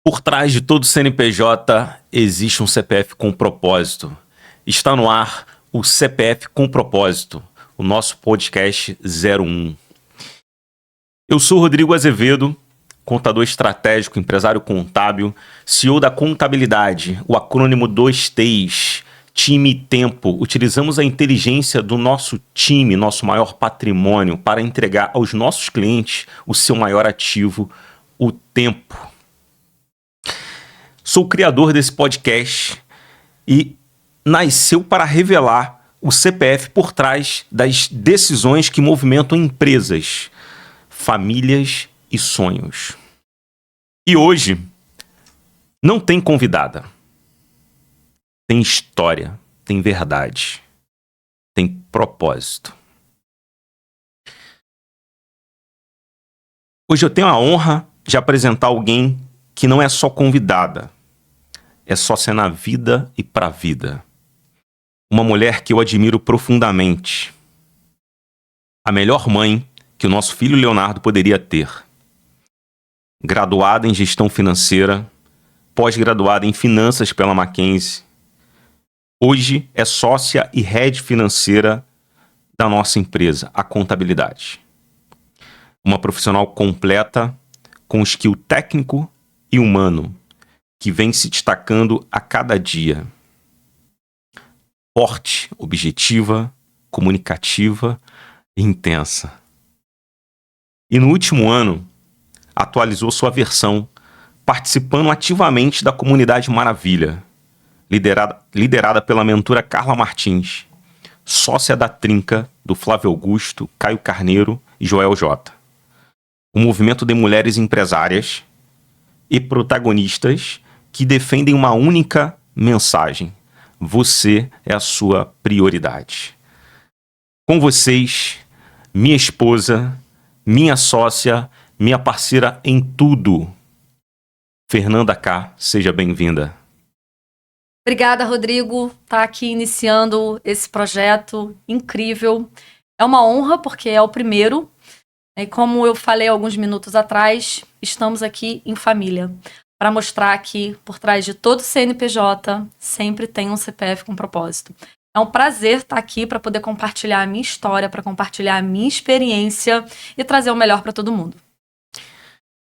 Por trás de todo CNPJ existe um CPF com propósito. Está no ar o CPF com propósito, o nosso podcast 01. Eu sou Rodrigo Azevedo, contador estratégico, empresário contábil, CEO da Contabilidade, o acrônimo 2Ts, time e tempo. Utilizamos a inteligência do nosso time, nosso maior patrimônio, para entregar aos nossos clientes o seu maior ativo, o tempo. Sou o criador desse podcast e nasceu para revelar o CPF por trás das decisões que movimentam empresas, famílias e sonhos. E hoje não tem convidada. Tem história, tem verdade, tem propósito. Hoje eu tenho a honra de apresentar alguém que não é só convidada, é sócia na vida e pra vida. Uma mulher que eu admiro profundamente. A melhor mãe que o nosso filho Leonardo poderia ter. Graduada em gestão financeira, pós-graduada em finanças pela Mackenzie. Hoje é sócia e head financeira da nossa empresa, a Contabilidade. Uma profissional completa, com skill técnico e humano, que vem se destacando a cada dia. Forte, objetiva, comunicativa e intensa. E no último ano, atualizou sua versão, participando ativamente da comunidade Maravilha, liderada pela mentora Carla Martins, sócia da Trinca do Flávio Augusto, Caio Carneiro e Joel J. Um movimento de mulheres empresárias e protagonistas que defendem uma única mensagem: você é a sua prioridade. Com vocês, minha esposa, minha sócia, minha parceira em tudo, Fernanda K. Seja bem-vinda. Obrigada, Rodrigo, tá aqui iniciando esse projeto incrível. É uma honra porque é o primeiro. E como eu falei alguns minutos atrás, estamos aqui em família para mostrar que por trás de todo CNPJ sempre tem um CPF com propósito. É um prazer estar aqui para poder compartilhar a minha história, para compartilhar a minha experiência e trazer o melhor para todo mundo.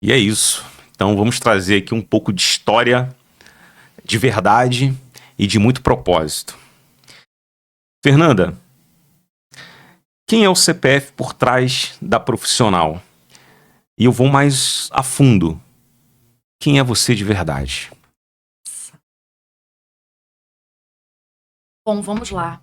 E é isso. Então vamos trazer aqui um pouco de história, de verdade e de muito propósito. Fernanda, quem é o CPF por trás da profissional? E eu vou mais a fundo. Quem é você de verdade? Bom, vamos lá.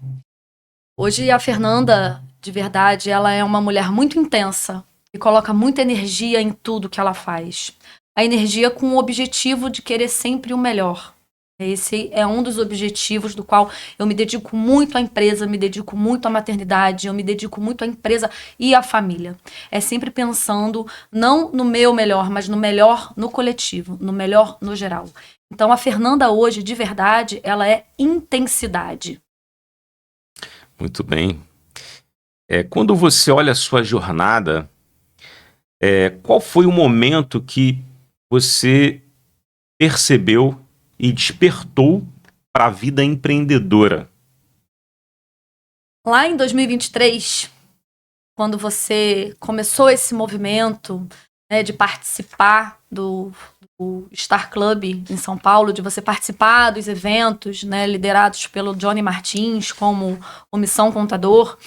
Hoje a Fernanda, de verdade, ela é uma mulher muito intensa e coloca muita energia em tudo que ela faz. A energia com o objetivo de querer sempre o melhor. Esse é um dos objetivos do qual eu me dedico muito à empresa, me dedico muito à maternidade, eu me dedico muito à empresa e à família. É sempre pensando não no meu melhor, mas no melhor no coletivo, no melhor no geral. Então a Fernanda hoje, de verdade, ela é intensidade. Muito bem. Quando você olha a sua jornada, qual foi o momento que você percebeu e despertou para a vida empreendedora? Lá em 2023, quando você começou esse movimento, né, de participar do Star Club em São Paulo, de você participar dos eventos, né, liderados pelo Johnny Martins como o Missão Contador,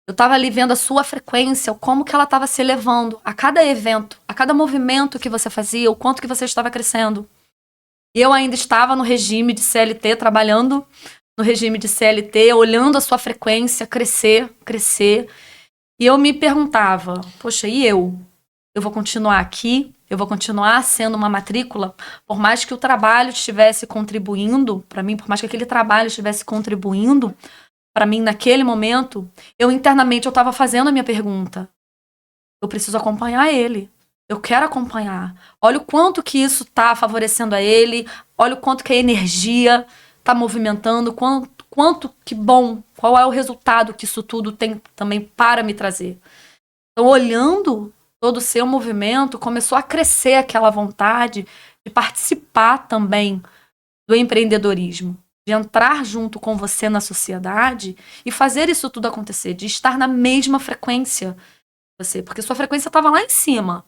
eu estava ali vendo a sua frequência, como que ela estava se elevando a cada evento, a cada movimento que você fazia, o quanto que você estava crescendo. Eu ainda estava no regime de CLT, trabalhando no regime de CLT, olhando a sua frequência crescer. E eu me perguntava, poxa, e eu? Eu vou continuar aqui? Eu vou continuar sendo uma matrícula? Por mais que o trabalho estivesse contribuindo para mim, por mais que aquele trabalho estivesse contribuindo para mim naquele momento, internamente eu estava fazendo a minha pergunta. Eu preciso acompanhar ele. Eu quero acompanhar. Olha o quanto que isso está favorecendo a ele. Olha o quanto que a energia está movimentando. Quanto que bom. Qual é o resultado que isso tudo tem também para me trazer. Então, olhando todo o seu movimento, começou a crescer aquela vontade de participar também do empreendedorismo, de entrar junto com você na sociedade e fazer isso tudo acontecer, de estar na mesma frequência que você, porque sua frequência estava lá em cima,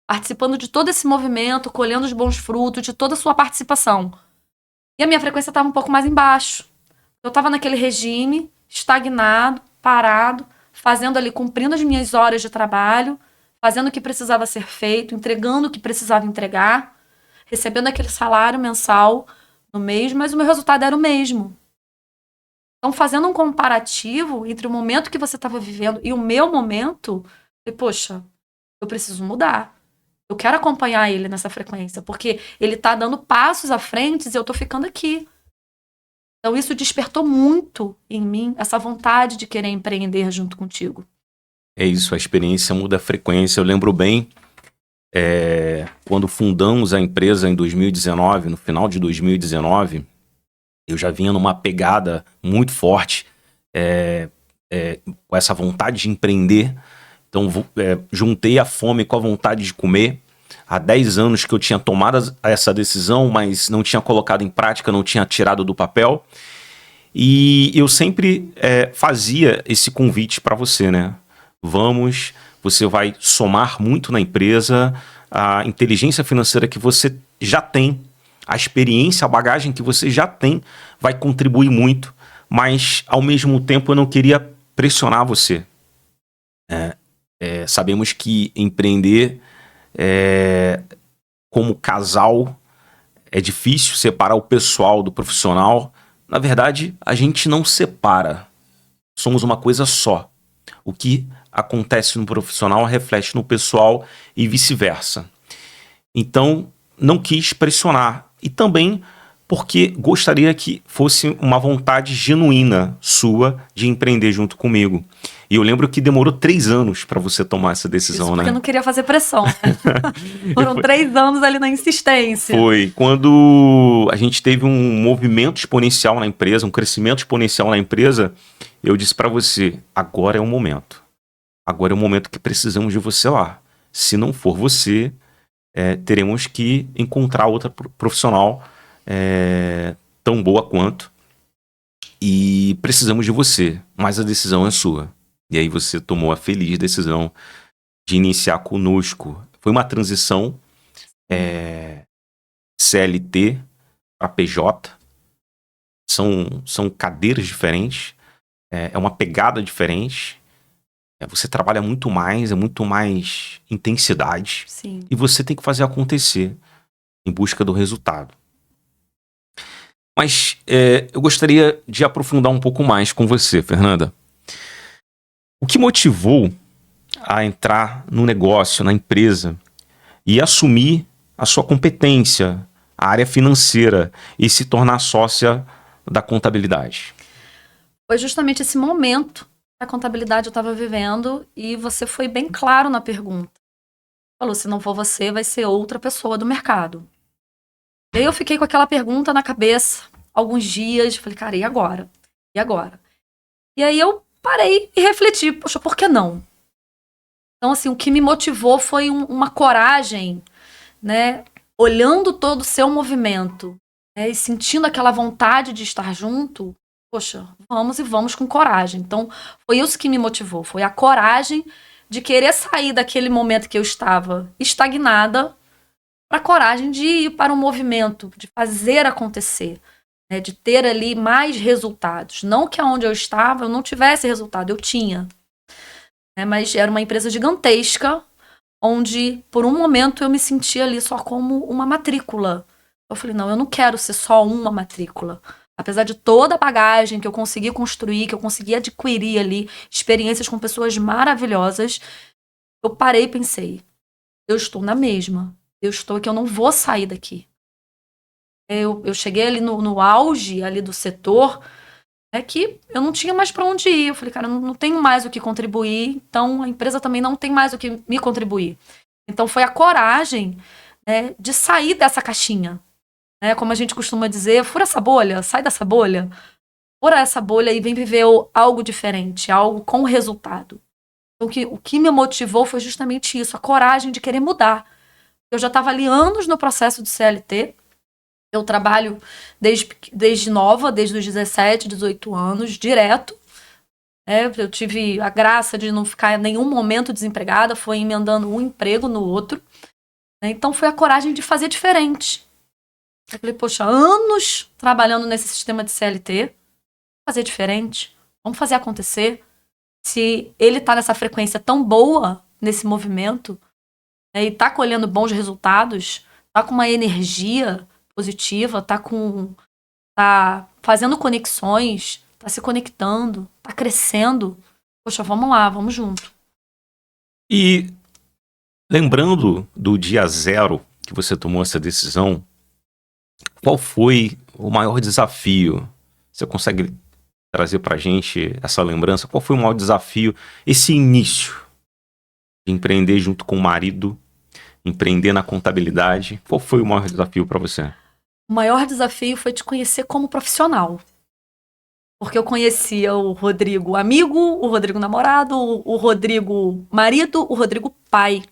participando de todo esse movimento, colhendo os bons frutos de toda a sua participação. E a minha frequência estava um pouco mais embaixo. Eu estava naquele regime, estagnado, parado, fazendo ali, cumprindo as minhas horas de trabalho, fazendo o que precisava ser feito, entregando o que precisava entregar, recebendo aquele salário mensal no mês, mas o meu resultado era o mesmo. Então, fazendo um comparativo entre o momento que você estava vivendo e o meu momento, eu falei, poxa, eu preciso mudar. Eu quero acompanhar ele nessa frequência, porque ele tá dando passos à frente e eu tô ficando aqui. Então, isso despertou muito em mim essa vontade de querer empreender junto contigo. É isso, a experiência muda a frequência. Eu lembro bem, quando fundamos a empresa em 2019, no final de 2019, eu já vinha numa pegada muito forte, com essa vontade de empreender. Então, juntei a fome com a vontade de comer. Há 10 anos que eu tinha tomado essa decisão, mas não tinha colocado em prática, não tinha tirado do papel. E eu sempre fazia esse convite para você, né? Vamos, você vai somar muito na empresa, a inteligência financeira que você já tem, a experiência, a bagagem que você já tem, vai contribuir muito, mas ao mesmo tempo eu não queria pressionar você. Sabemos que empreender como casal é difícil, separar o pessoal do profissional. Na verdade, a gente não separa. Somos uma coisa só. O que acontece no profissional reflete no pessoal e vice-versa. Então, não quis pressionar. E também porque gostaria que fosse uma vontade genuína sua de empreender junto comigo. E eu lembro que demorou 3 anos para você tomar essa decisão, Isso porque né? eu não queria fazer pressão. Foram 3 anos ali na insistência. Foi. Quando a gente teve um movimento exponencial na empresa, um crescimento exponencial na empresa, eu disse para você, agora é o momento. Agora é o momento que precisamos de você lá. Se não for você, teremos que encontrar outra profissional tão boa quanto. E precisamos de você, mas a decisão é sua. E aí você tomou a feliz decisão de iniciar conosco. Foi uma transição CLT para PJ. São cadeiras diferentes. É uma pegada diferente. Você trabalha muito mais, é muito mais intensidade. Sim. E você tem que fazer acontecer em busca do resultado. Mas eu gostaria de aprofundar um pouco mais com você, Fernanda. O que motivou a entrar no negócio, na empresa, e assumir a sua competência, a área financeira, e se tornar sócia da contabilidade? Foi justamente esse momento da contabilidade eu estava vivendo e você foi bem claro na pergunta. Falou, se não for você, vai ser outra pessoa do mercado. E aí eu fiquei com aquela pergunta na cabeça alguns dias, falei, cara, e agora? E agora? E aí eu parei e refleti, poxa, por que não? Então, assim, o que me motivou foi uma coragem, né? Olhando todo o seu movimento, né? E sentindo aquela vontade de estar junto, poxa, vamos com coragem. Então, foi isso que me motivou, foi a coragem de querer sair daquele momento que eu estava estagnada para a coragem de ir para um movimento, de fazer acontecer, né? De ter ali mais resultados. Não que onde eu estava eu não tivesse resultado, eu tinha. Mas era uma empresa gigantesca, onde por um momento eu me sentia ali só como uma matrícula. Eu falei, não, eu não quero ser só uma matrícula. Apesar de toda a bagagem que eu consegui construir, que eu consegui adquirir ali, experiências com pessoas maravilhosas, eu parei e pensei, eu estou na mesma. Eu estou aqui, eu não vou sair daqui. Eu cheguei ali no auge ali do setor, que eu não tinha mais para onde ir. Eu falei, cara, eu não tenho mais o que contribuir, então a empresa também não tem mais o que me contribuir. Então foi a coragem, né, de sair dessa caixinha. Né, como a gente costuma dizer, fura essa bolha, sai dessa bolha. Fura essa bolha e vem viver algo diferente, algo com resultado. Então o que me motivou foi justamente isso, a coragem de querer mudar. Eu já estava ali anos no processo de CLT. Eu trabalho desde nova, desde os 17, 18 anos, direto. Eu tive a graça de não ficar em nenhum momento desempregada, foi emendando um emprego no outro. Então foi a coragem de fazer diferente. Eu falei, poxa, anos trabalhando nesse sistema de CLT, fazer diferente, vamos fazer acontecer. Se ele está nessa frequência tão boa, nesse movimento, e está colhendo bons resultados, está com uma energia positiva, está fazendo conexões, está se conectando, está crescendo. Poxa, vamos lá, vamos junto. E lembrando do dia zero que você tomou essa decisão, qual foi o maior desafio? Você consegue trazer pra gente essa lembrança? Qual foi o maior desafio, esse início de empreender junto com o marido, empreender na contabilidade? Qual foi o maior desafio para você? O maior desafio foi te conhecer como profissional. Porque eu conhecia o Rodrigo amigo, o Rodrigo namorado, o Rodrigo marido, o Rodrigo pai.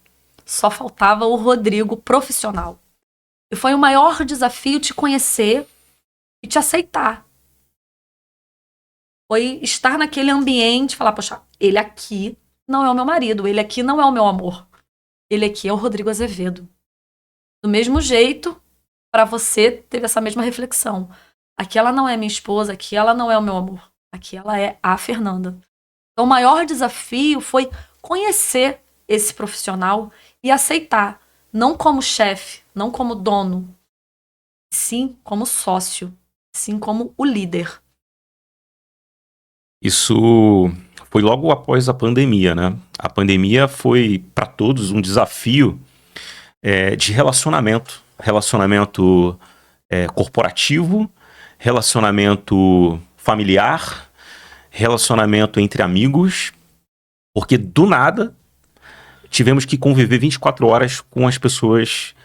Só faltava o Rodrigo profissional. E foi o maior desafio te conhecer e te aceitar. Foi estar naquele ambiente, falar, poxa, ele aqui não é o meu marido, ele aqui não é o meu amor. Ele aqui é o Rodrigo Azevedo. Do mesmo jeito, para você, teve essa mesma reflexão. Aqui ela não é minha esposa, aqui ela não é o meu amor. Aqui ela é a Fernanda. Então o maior desafio foi conhecer esse profissional e aceitar, não como chefe, não como dono, sim como sócio, sim como o líder. Isso foi logo após a pandemia, né? A pandemia foi para todos um desafio de relacionamento. Relacionamento corporativo, relacionamento familiar, relacionamento entre amigos, porque do nada tivemos que conviver 24 horas com as pessoas,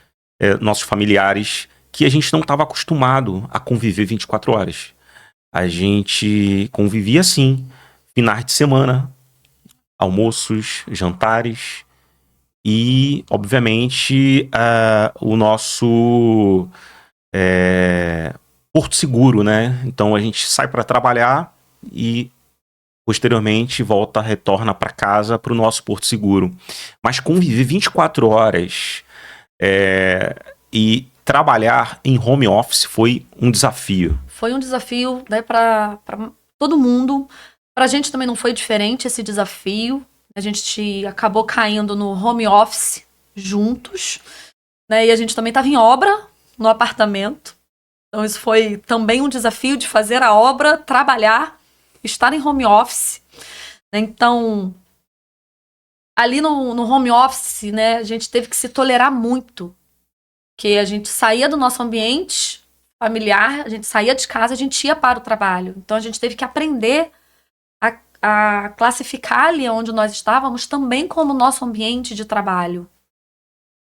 nossos familiares, que a gente não estava acostumado a conviver 24 horas. A gente convivia assim, finais de semana, almoços, jantares e, obviamente, o nosso porto seguro, né? Então a gente sai para trabalhar e posteriormente retorna para casa, para o nosso porto seguro. Mas conviver 24 horas e trabalhar em home office foi um desafio. Foi um desafio, né, para todo mundo. Para a gente também não foi diferente esse desafio. A gente acabou caindo no home office juntos, né? E a gente também estava em obra no apartamento. Então isso foi também um desafio de fazer a obra, trabalhar, estar em home office. Então, ali no home office, né, a gente teve que se tolerar muito. Porque a gente saía do nosso ambiente familiar, a gente saía de casa, a gente ia para o trabalho. Então a gente teve que aprender a classificar ali onde nós estávamos também como nosso ambiente de trabalho.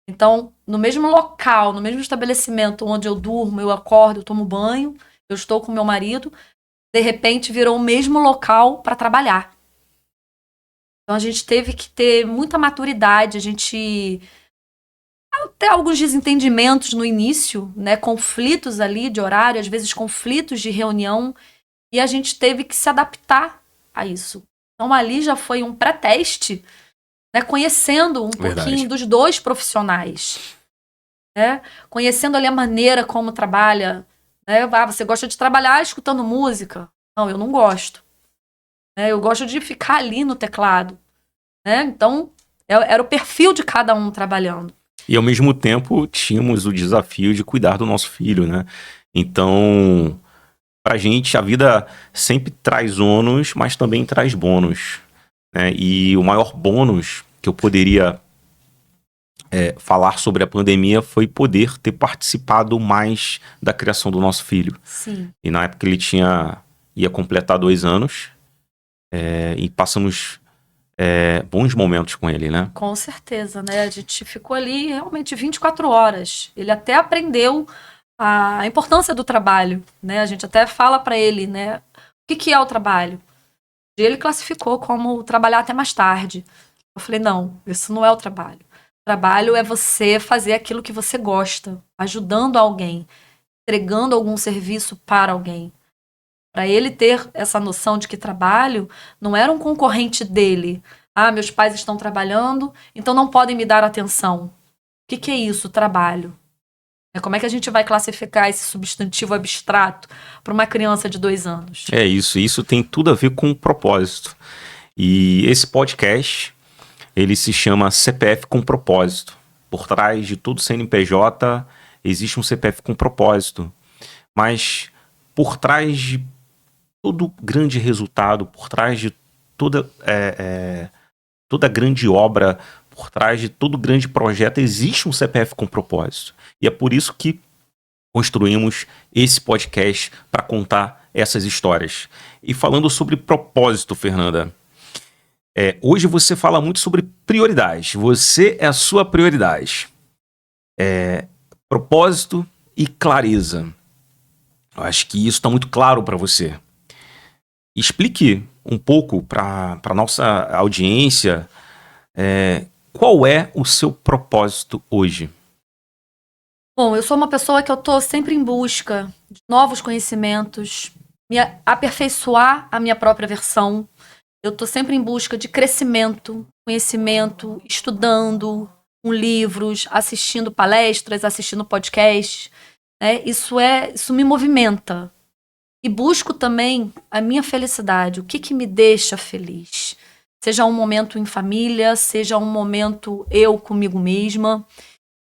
Então, no mesmo local, no mesmo estabelecimento onde eu durmo, eu acordo, eu tomo banho, eu estou com meu marido, de repente virou o mesmo local para trabalhar. Então a gente teve que ter muita maturidade, a gente até alguns desentendimentos no início, né, conflitos ali de horário, às vezes conflitos de reunião, e a gente teve que se adaptar a isso. Então ali já foi um pré-teste, né, conhecendo pouquinho dos dois profissionais, né, conhecendo ali a maneira como trabalha, né, você gosta de trabalhar escutando música? Não, eu não gosto. Eu gosto de ficar ali no teclado, né, então era o perfil de cada um trabalhando. E ao mesmo tempo tínhamos o desafio de cuidar do nosso filho, né? Então, pra gente a vida sempre traz ônus, mas também traz bônus, né? E o maior bônus que eu poderia falar sobre a pandemia foi poder ter participado mais da criação do nosso filho. Sim. E na época ele ia completar 2 anos e passamos bons momentos com ele, né? Com certeza, né? A gente ficou ali realmente 24 horas. Ele até aprendeu a importância do trabalho, né? A gente até fala para ele, né? O que é o trabalho? E ele classificou como trabalhar até mais tarde. Eu falei, não, isso não é o trabalho. Trabalho é você fazer aquilo que você gosta, ajudando alguém, entregando algum serviço para alguém. Para ele ter essa noção de que trabalho não era um concorrente dele. Ah, meus pais estão trabalhando, então não podem me dar atenção. O que é isso, trabalho? Como é que a gente vai classificar esse substantivo abstrato para uma criança de 2 anos? É isso. Isso tem tudo a ver com propósito. E esse podcast, ele se chama CPF com propósito. Por trás de todo CNPJ existe um CPF com propósito. Mas por trás de todo grande resultado, por trás de toda grande obra, por trás de todo grande projeto, existe um CPF com propósito. E é por isso que construímos esse podcast para contar essas histórias. E falando sobre propósito, Fernanda, hoje você fala muito sobre prioridades. Você é a sua prioridade. Propósito e clareza. Eu acho que isso está muito claro para você. Explique um pouco para a nossa audiência qual é o seu propósito hoje. Bom, eu sou uma pessoa que eu estou sempre em busca de novos conhecimentos, me aperfeiçoar a minha própria versão. Eu estou sempre em busca de crescimento, conhecimento, estudando com livros, assistindo palestras, assistindo podcasts. Isso me movimenta. E busco também a minha felicidade, o que me deixa feliz. Seja um momento em família, seja um momento eu comigo mesma.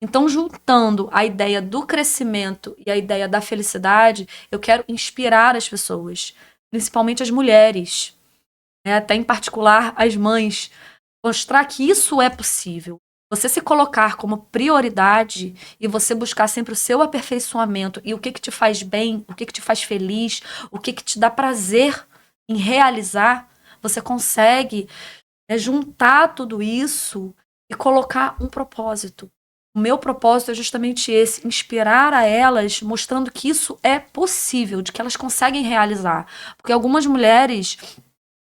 Então, juntando a ideia do crescimento e a ideia da felicidade, eu quero inspirar as pessoas, principalmente as mulheres, até em particular as mães, mostrar que isso é possível. Você se colocar como prioridade e você buscar sempre o seu aperfeiçoamento e o que te faz bem, o que te faz feliz, o que te dá prazer em realizar, você consegue juntar tudo isso e colocar um propósito. O meu propósito é justamente esse, inspirar a elas, mostrando que isso é possível, de que elas conseguem realizar. Porque algumas mulheres,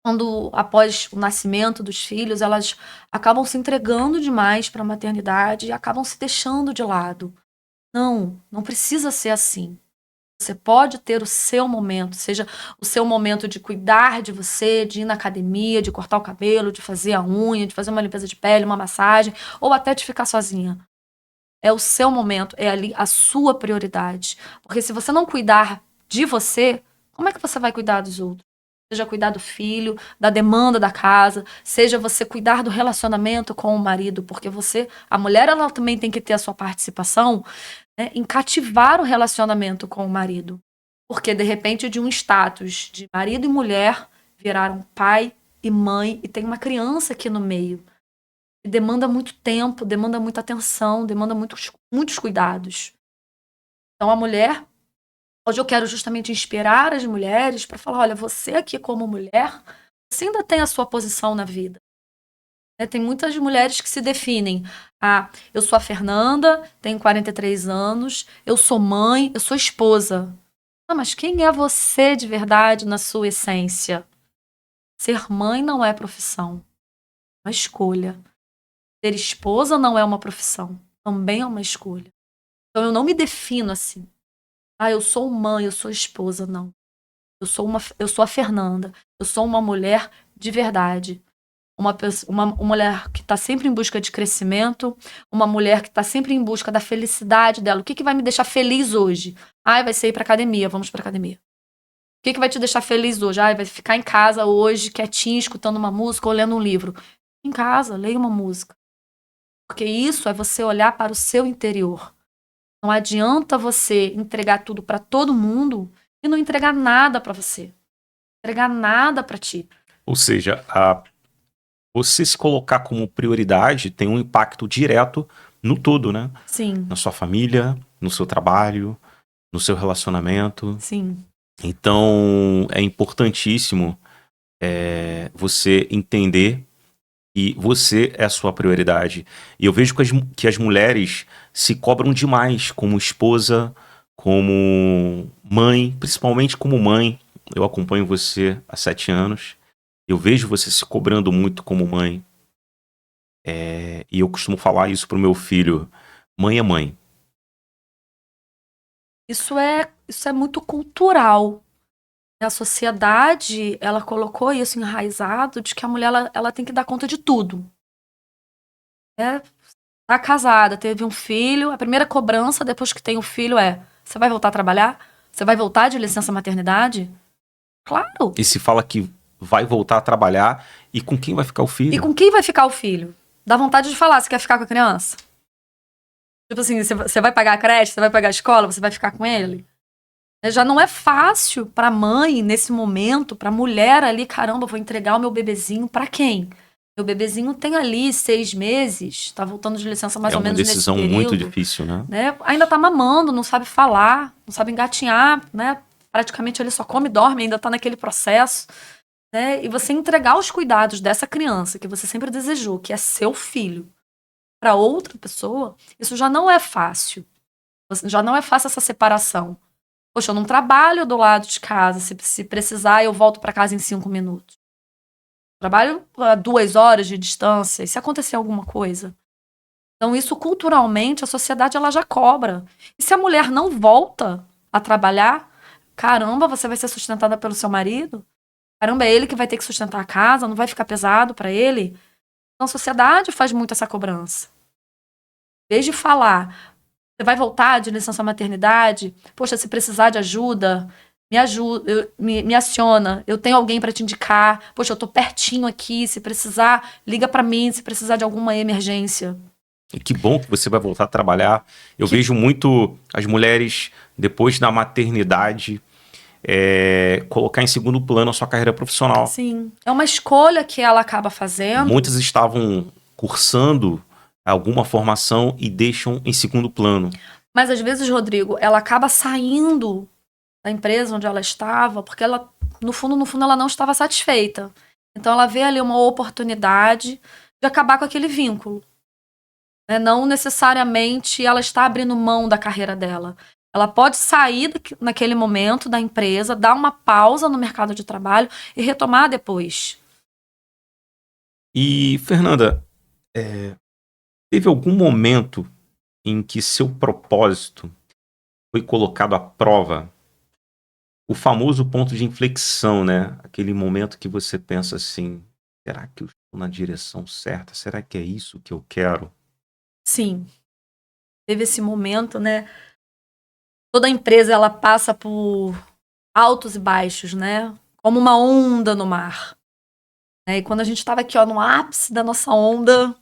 quando após o nascimento dos filhos, elas acabam se entregando demais para a maternidade e acabam se deixando de lado. Não precisa ser assim. Você pode ter o seu momento, seja o seu momento de cuidar de você, de ir na academia, de cortar o cabelo, de fazer a unha, de fazer uma limpeza de pele, uma massagem, ou até de ficar sozinha. É o seu momento, é ali a sua prioridade. Porque se você não cuidar de você, como é que você vai cuidar dos outros? Seja cuidar do filho, da demanda da casa, seja você cuidar do relacionamento com o marido, porque a mulher, ela também tem que ter a sua participação, em cativar o relacionamento com o marido. Porque, de repente, de um status de marido e mulher, viraram pai e mãe, e tem uma criança aqui no meio. E demanda muito tempo, demanda muita atenção, demanda muitos cuidados. Então, a mulher... Hoje eu quero justamente inspirar as mulheres para falar, olha, você aqui como mulher, você ainda tem a sua posição na vida. Tem muitas mulheres que se definem. Eu sou a Fernanda, tenho 43 anos, eu sou mãe, eu sou esposa. Mas quem é você de verdade na sua essência? Ser mãe não é profissão, é uma escolha. Ser esposa não é uma profissão, também é uma escolha. Então eu não me defino assim. Eu sou mãe, eu sou esposa, não. Eu sou a Fernanda. Eu sou uma mulher de verdade. Uma mulher que está sempre em busca de crescimento, uma mulher que está sempre em busca da felicidade dela. O que vai me deixar feliz hoje? Vai ser ir para academia, vamos para academia. O que vai te deixar feliz hoje? Vai ficar em casa hoje, quietinho, escutando uma música ou lendo um livro. Em casa, leia uma música. Porque isso é você olhar para o seu interior. Não adianta você entregar tudo para todo mundo e não entregar nada para você. Entregar nada para ti. Ou seja, você se colocar como prioridade tem um impacto direto no todo, né? Sim. Na sua família, no seu trabalho, no seu relacionamento. Sim. Então, é importantíssimo você entender que você é a sua prioridade. E eu vejo que as mulheres se cobram demais como esposa, como mãe, principalmente como mãe. Eu acompanho você há 7 anos. Eu vejo você se cobrando muito como mãe. E eu costumo falar isso pro meu filho. Mãe é mãe. Isso é muito cultural. A sociedade, ela colocou isso enraizado de que a mulher, ela tem que dar conta de tudo. Tá casada, teve um filho, a primeira cobrança depois que tem o filho você vai voltar a trabalhar? Você vai voltar de licença maternidade? Claro! E se fala que vai voltar a trabalhar, e com quem vai ficar o E filho? com quem vai ficar o filho? Dá vontade de falar, você quer ficar com a criança? Tipo assim, você vai pagar a creche, você vai pagar a escola, você vai ficar com ele? Já não é fácil pra mãe, nesse momento, pra mulher ali, caramba, eu vou entregar o meu bebezinho pra quem? Meu bebezinho tem ali 6 meses, tá voltando de licença mais ou menos nesse período. É uma decisão muito difícil, né? Ainda tá mamando, não sabe falar, não sabe engatinhar, né? Praticamente ele só come e dorme, ainda tá naquele processo. Né? E você entregar os cuidados dessa criança que você sempre desejou, que é seu filho, pra outra pessoa, isso já não é fácil. Já não é fácil essa separação. Poxa, eu não trabalho do lado de casa. Se precisar, eu volto pra casa em 5 minutos. Trabalho a 2 horas de distância. E se acontecer alguma coisa? Então, isso culturalmente, a sociedade ela já cobra. E se a mulher não volta a trabalhar, caramba, você vai ser sustentada pelo seu marido? Caramba, é ele que vai ter que sustentar a casa, não vai ficar pesado pra ele? Então, a sociedade faz muito essa cobrança. Desde falar, você vai voltar de licença maternidade? Poxa, se precisar de ajuda, me ajuda, me aciona. Eu tenho alguém pra te indicar. Poxa, eu tô pertinho aqui. Se precisar, liga pra mim. Se precisar de alguma emergência. E que bom que você vai voltar a trabalhar. Eu vejo muito as mulheres, depois da maternidade, colocar em segundo plano a sua carreira profissional. Sim. É uma escolha que ela acaba fazendo. Muitas estavam cursando alguma formação e deixam em segundo plano. Mas às vezes, Rodrigo, ela acaba saindo da empresa onde ela estava, porque ela, no fundo, ela não estava satisfeita. Então ela vê ali uma oportunidade de acabar com aquele vínculo. Né? Não necessariamente ela está abrindo mão da carreira dela. Ela pode sair naquele momento da empresa, dar uma pausa no mercado de trabalho e retomar depois. E, Fernanda, teve algum momento em que seu propósito foi colocado à prova? O famoso ponto de inflexão, né? Aquele momento que você pensa assim, será que eu estou na direção certa? Será que é isso que eu quero? Sim. Teve esse momento, né? Toda empresa, ela passa por altos e baixos, né? Como uma onda no mar. E quando a gente estava aqui, ó, no ápice da nossa onda,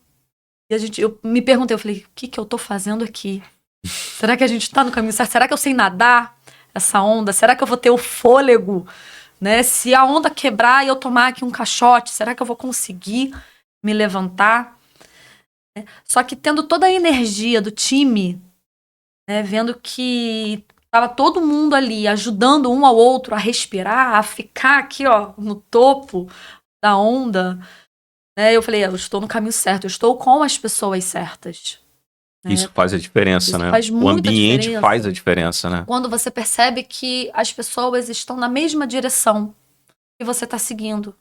eu me perguntei, eu falei, o que eu tô fazendo aqui? Será que a gente tá no caminho certo? Será que eu sei nadar essa onda? Será que eu vou ter o fôlego? Né? Se a onda quebrar e eu tomar aqui um caixote, será que eu vou conseguir me levantar? Só que tendo toda a energia do time, né, vendo que tava todo mundo ali ajudando um ao outro a respirar, a ficar aqui, ó, no topo da onda, né, eu falei, eu estou no caminho certo, eu estou com as pessoas certas. Né? Isso faz a diferença, Isso né? faz O muita ambiente diferença. faz a diferença, né? Quando você percebe que as pessoas estão na mesma direção que você está seguindo.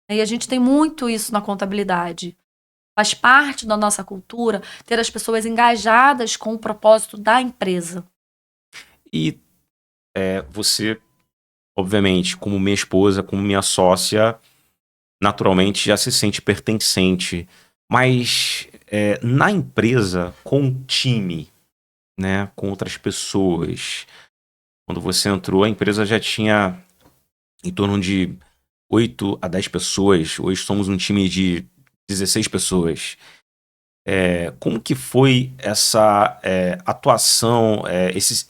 E a gente tem muito isso na contabilidade. Faz parte da nossa cultura ter as pessoas engajadas com o propósito da empresa. E você, obviamente, como minha esposa, como minha sócia, naturalmente já se sente pertencente. Mas na empresa, com o time, né, com outras pessoas, quando você entrou, a empresa já tinha em torno de 8 a 10 pessoas. Hoje somos um time de 16 pessoas. Como que foi essa atuação, esse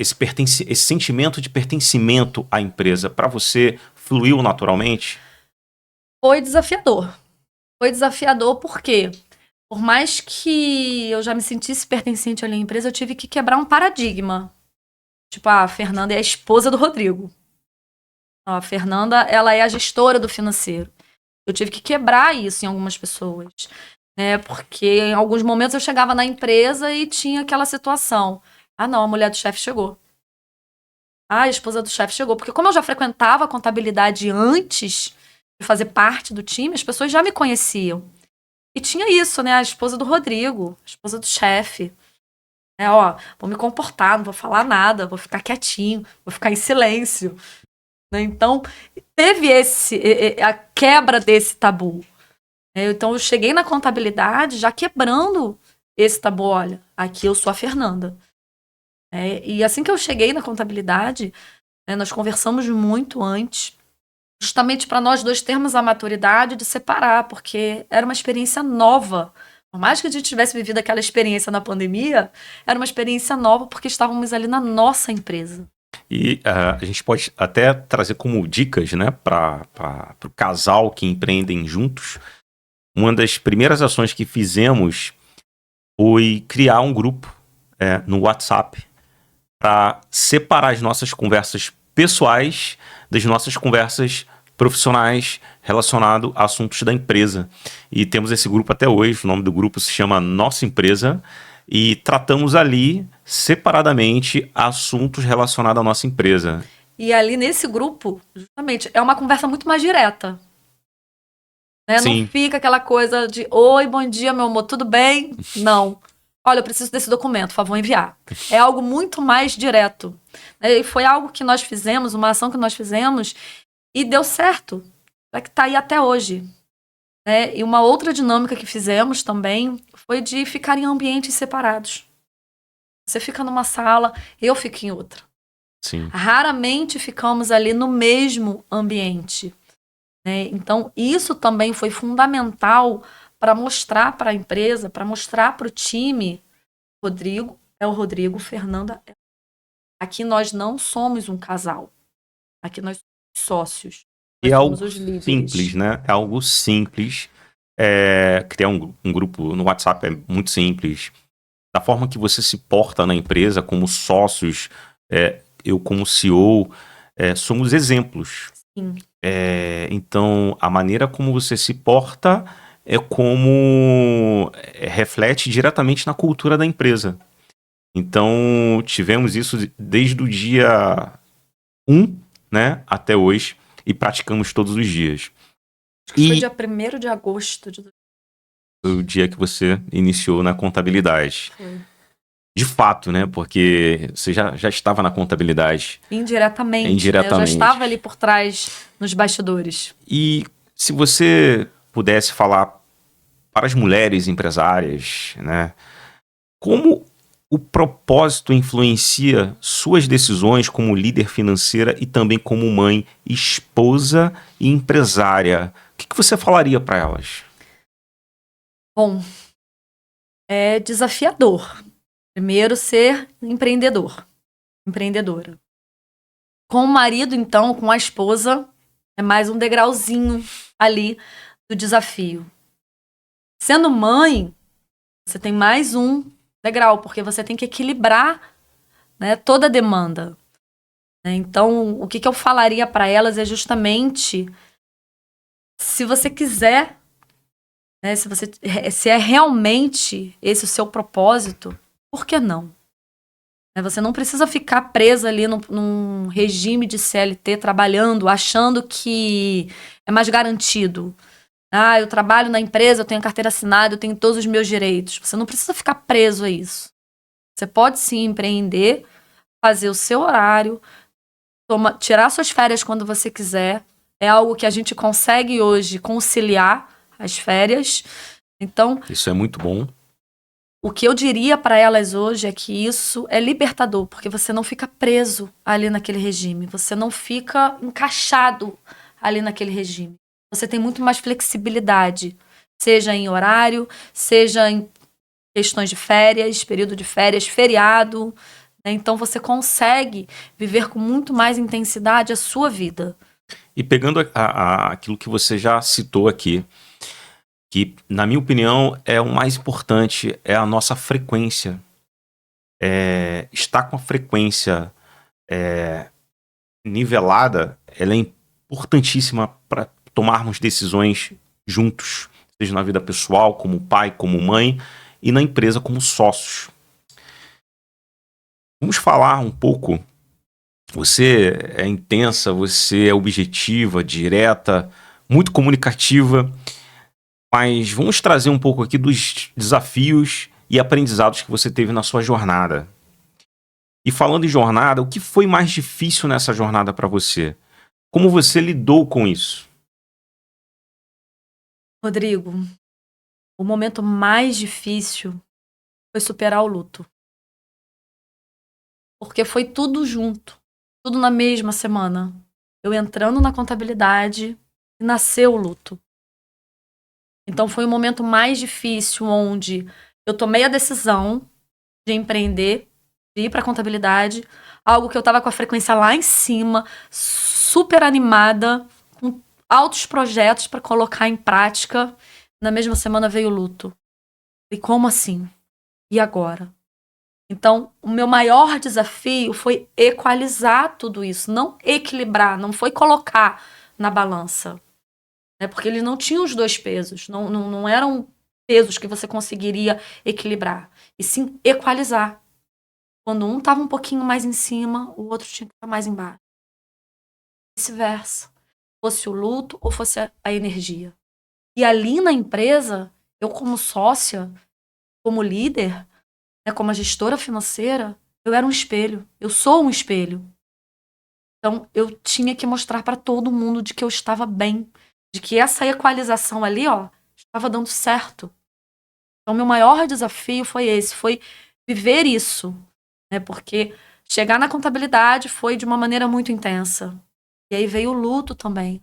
sentimento de pertencimento à empresa? Para você, fluiu naturalmente? Foi desafiador. Foi desafiador porque, por mais que eu já me sentisse pertencente ali à empresa, eu tive que quebrar um paradigma. Tipo, a Fernanda é a esposa do Rodrigo. A Fernanda, ela é a gestora do financeiro. Eu tive que quebrar isso em algumas pessoas. Porque em alguns momentos eu chegava na empresa e tinha aquela situação. Ah, não, a mulher do chefe chegou. Ah, a esposa do chefe chegou. Porque como eu já frequentava a contabilidade antes de fazer parte do time, as pessoas já me conheciam. E tinha isso, né? A esposa do Rodrigo, a esposa do chefe. Ó, vou me comportar, não vou falar nada, vou ficar quietinho, vou ficar em silêncio. Né? Então, teve a quebra desse tabu. Então, eu cheguei na contabilidade já quebrando esse tabu. Olha, aqui eu sou a Fernanda. E assim que eu cheguei na contabilidade, nós conversamos muito antes, justamente para nós dois termos a maturidade de separar, porque era uma experiência nova. Por mais que a gente tivesse vivido aquela experiência na pandemia, era uma experiência nova porque estávamos ali na nossa empresa. E a gente pode até trazer como dicas, né, para o casal que empreendem juntos. Uma das primeiras ações que fizemos foi criar um grupo no WhatsApp para separar as nossas conversas pessoais das nossas conversas profissionais relacionado a assuntos da empresa. E temos esse grupo até hoje, o nome do grupo se chama Nossa Empresa, e tratamos ali separadamente assuntos relacionados à nossa empresa. E ali nesse grupo, justamente, é uma conversa muito mais direta. Não fica aquela coisa de oi, bom dia, meu amor, tudo bem? Não. Olha, eu preciso desse documento, por favor, enviar. É algo muito mais direto. E foi algo que nós fizemos, uma ação que nós fizemos, e deu certo. É que está aí até hoje. E uma outra dinâmica que fizemos também foi de ficar em ambientes separados. Você fica numa sala, eu fico em outra. Sim. Raramente ficamos ali no mesmo ambiente. Então, isso também foi fundamental para mostrar para a empresa, para mostrar para o time, Rodrigo é o Rodrigo, Fernanda é. Aqui nós não somos um casal. Aqui nós somos sócios. E é algo simples, né? É algo simples. Criar um grupo no WhatsApp é muito simples. Da forma que você se porta na empresa como sócios, eu como CEO, somos exemplos. Sim. Então, a maneira como você se porta é como reflete diretamente na cultura da empresa. Então, tivemos isso desde o dia 1, né, até hoje, e praticamos todos os dias. Foi dia 1º de agosto. O dia que você iniciou na contabilidade. Foi. De fato, né? Porque você já estava na contabilidade. Indiretamente. Eu já estava ali por trás, nos bastidores. E se você pudesse falar para as mulheres empresárias, né? Como o propósito influencia suas decisões como líder financeira e também como mãe, esposa e empresária? O que você falaria para elas? Bom, é desafiador. Primeiro, ser empreendedora. Com o marido, então, com a esposa, é mais um degrauzinho ali do desafio. Sendo mãe, você tem mais um degrau, porque você tem que equilibrar, né, toda a demanda. Então, o que eu falaria para elas é justamente, se você quiser, né, se é realmente esse o seu propósito, por que não? Você não precisa ficar presa ali num regime de CLT, trabalhando, achando que é mais garantido. Eu trabalho na empresa, eu tenho carteira assinada, eu tenho todos os meus direitos. Você não precisa ficar preso a isso. Você pode sim empreender, fazer o seu horário, tirar suas férias quando você quiser. É algo que a gente consegue hoje conciliar as férias. Então, isso é muito bom. O que eu diria para elas hoje é que isso é libertador, porque você não fica preso ali naquele regime, você não fica encaixado ali naquele regime. Você tem muito mais flexibilidade, seja em horário, seja em questões de férias, período de férias, feriado. Então você consegue viver com muito mais intensidade a sua vida. E pegando aquilo que você já citou aqui, que, na minha opinião, é o mais importante, é a nossa frequência. Estar com a frequência nivelada, ela é importantíssima para tomarmos decisões juntos, seja na vida pessoal, como pai, como mãe, e na empresa como sócios. Vamos falar um pouco. Você é intensa, você é objetiva, direta, muito comunicativa. Mas vamos trazer um pouco aqui dos desafios e aprendizados que você teve na sua jornada. E falando em jornada, o que foi mais difícil nessa jornada para você? Como você lidou com isso? Rodrigo, o momento mais difícil foi superar o luto. Porque foi tudo junto, tudo na mesma semana. Eu entrando na contabilidade e nasceu o luto. Então foi o momento mais difícil onde eu tomei a decisão de empreender, de ir para a contabilidade, algo que eu estava com a frequência lá em cima, super animada, com altos projetos para colocar em prática. Na mesma semana veio o luto. E como assim? E agora? Então, o meu maior desafio foi equalizar tudo isso, não equilibrar, não foi colocar na balança. Né? Porque eles não tinham os dois pesos, não eram pesos que você conseguiria equilibrar, e sim equalizar. Quando um estava um pouquinho mais em cima, o outro tinha que estar mais embaixo. Vice-versa. Fosse o luto ou fosse a energia. E ali na empresa, eu como sócia, como líder, né, como a gestora financeira, eu era um espelho. Eu sou um espelho. Então, eu tinha que mostrar para todo mundo de que eu estava bem, de que essa equalização ali, ó, estava dando certo. Então, meu maior desafio foi esse, foi viver isso, né? Porque chegar na contabilidade foi de uma maneira muito intensa. E aí veio o luto também.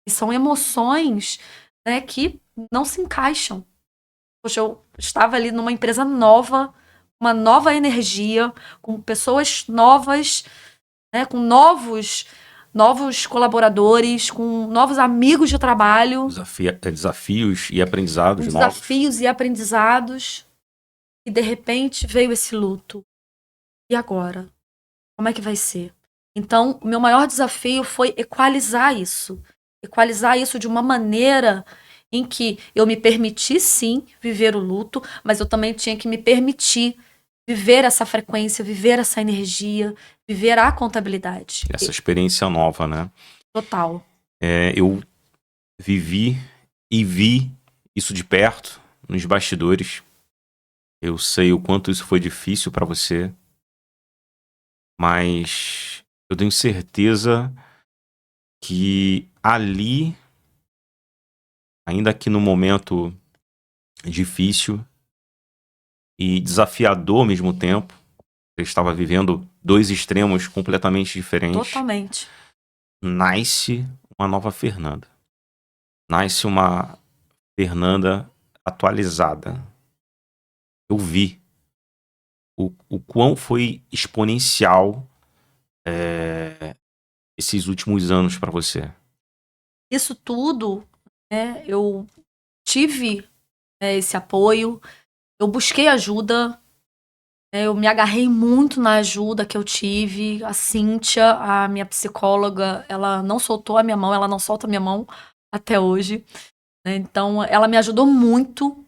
E são emoções, né, que não se encaixam. Poxa, eu estava ali numa empresa nova, uma nova energia, com pessoas novas, né, com novos colaboradores, com novos amigos de trabalho, Desafios e aprendizados novos. desafios e aprendizados. E de repente veio esse luto. E agora? Como é que vai ser? Então, o meu maior desafio foi equalizar isso. Equalizar isso de uma maneira em que eu me permiti, sim, viver o luto, mas eu também tinha que me permitir viver essa frequência, viver essa energia, viver a contabilidade. Essa experiência nova, né? Total. Eu vivi e vi isso de perto, nos bastidores. Eu sei o quanto isso foi difícil para você, mas eu tenho certeza que ali, ainda que no momento difícil e desafiador ao mesmo tempo, você estava vivendo dois extremos completamente diferentes. Totalmente. Nasce uma nova Fernanda. Nasce uma Fernanda atualizada. Eu vi o quão foi exponencial esses últimos anos para você. Isso tudo, né, eu tive, né, esse apoio, eu busquei ajuda, né, eu me agarrei muito na ajuda que eu tive. A Cíntia, a minha psicóloga, ela não soltou a minha mão, ela não solta a minha mão até hoje. Né? Então, ela me ajudou muito,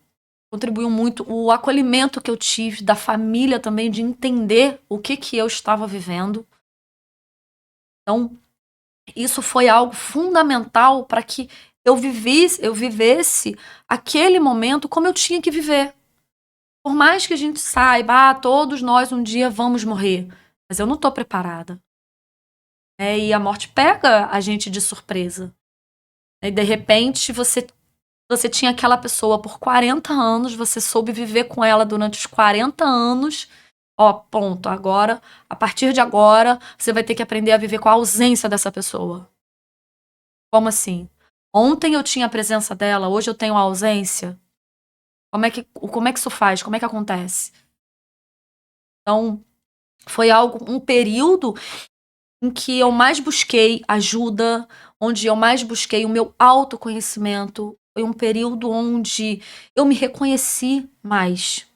contribuiu muito. O acolhimento que eu tive da família também, de entender o que eu estava vivendo. Então, isso foi algo fundamental para que eu vivesse aquele momento como eu tinha que viver. Por mais que a gente saiba, todos nós um dia vamos morrer, mas eu não estou preparada. E a morte pega a gente de surpresa. E de repente você tinha aquela pessoa por 40 anos, você soube viver com ela durante os 40 anos. Ó, ponto. Agora, a partir de agora, você vai ter que aprender a viver com a ausência dessa pessoa. Como assim? Ontem eu tinha a presença dela, hoje eu tenho a ausência. Como é que isso faz? Como é que acontece? Então, foi um período em que eu mais busquei ajuda, onde eu mais busquei o meu autoconhecimento. Foi um período onde eu me reconheci mais.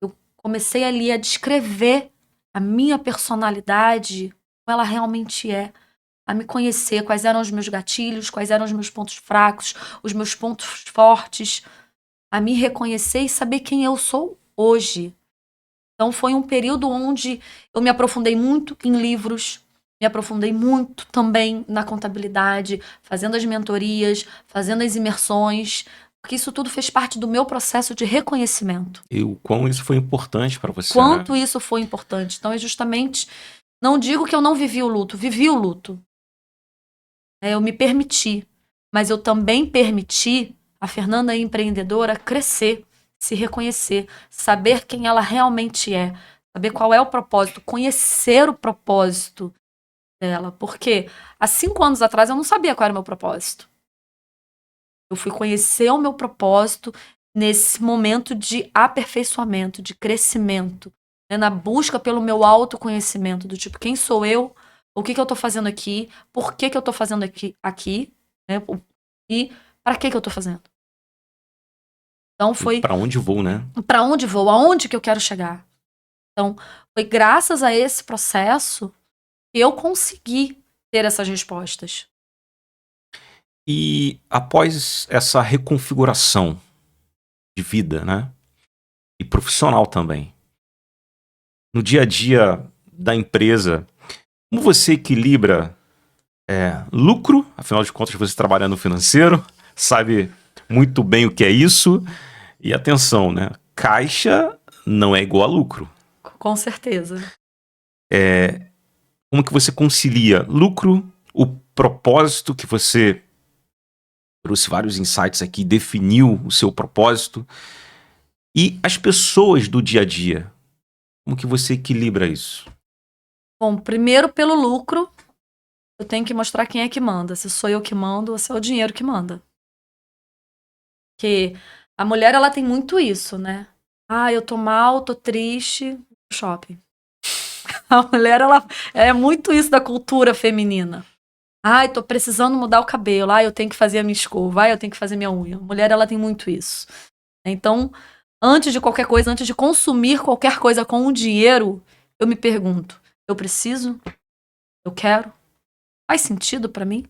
Eu comecei ali a descrever a minha personalidade, como ela realmente é. A me conhecer, quais eram os meus gatilhos, quais eram os meus pontos fracos, os meus pontos fortes. A me reconhecer e saber quem eu sou hoje. Então foi um período onde eu me aprofundei muito em livros, me aprofundei muito também na contabilidade, fazendo as mentorias, fazendo as imersões, Porque isso tudo fez parte do meu processo de reconhecimento. E o quão isso foi importante para você, Quanto né? isso foi importante. Então, é justamente... Não digo que eu não vivi o luto. Vivi o luto. Eu me permiti. Mas eu também permiti a Fernanda empreendedora crescer, se reconhecer, saber quem ela realmente é, saber qual é o propósito, conhecer o propósito dela. Porque há 5 anos atrás eu não sabia qual era o meu propósito. Eu fui conhecer o meu propósito nesse momento de aperfeiçoamento, de crescimento, né, na busca pelo meu autoconhecimento, do tipo, quem sou eu? O que eu tô fazendo aqui? Por que eu tô fazendo aqui? Né? E para que eu tô fazendo? Então foi Para onde vou, né? para onde vou, aonde que eu quero chegar. Então, foi graças a esse processo que eu consegui ter essas respostas. E após essa reconfiguração de vida, né? E profissional também, no dia a dia da empresa, como você equilibra lucro? Afinal de contas, você trabalha no financeiro, sabe muito bem o que é isso. E atenção, né? Caixa não é igual a lucro. Com certeza. Como que você concilia lucro, o propósito que você trouxe vários insights aqui, definiu o seu propósito e as pessoas do dia a dia? Como que você equilibra isso? Bom, primeiro pelo lucro, eu tenho que mostrar quem é que manda. Se sou eu que mando ou se é o dinheiro que manda. Porque a mulher, ela tem muito isso, né? Eu tô mal, tô triste, shopping. A mulher, ela é muito isso da cultura feminina. Tô precisando mudar o cabelo. Eu tenho que fazer a minha escova. Eu tenho que fazer minha unha. A mulher, ela tem muito isso. Então, antes de qualquer coisa, antes de consumir qualquer coisa com o dinheiro, eu me pergunto, eu preciso? Eu quero? Faz sentido pra mim?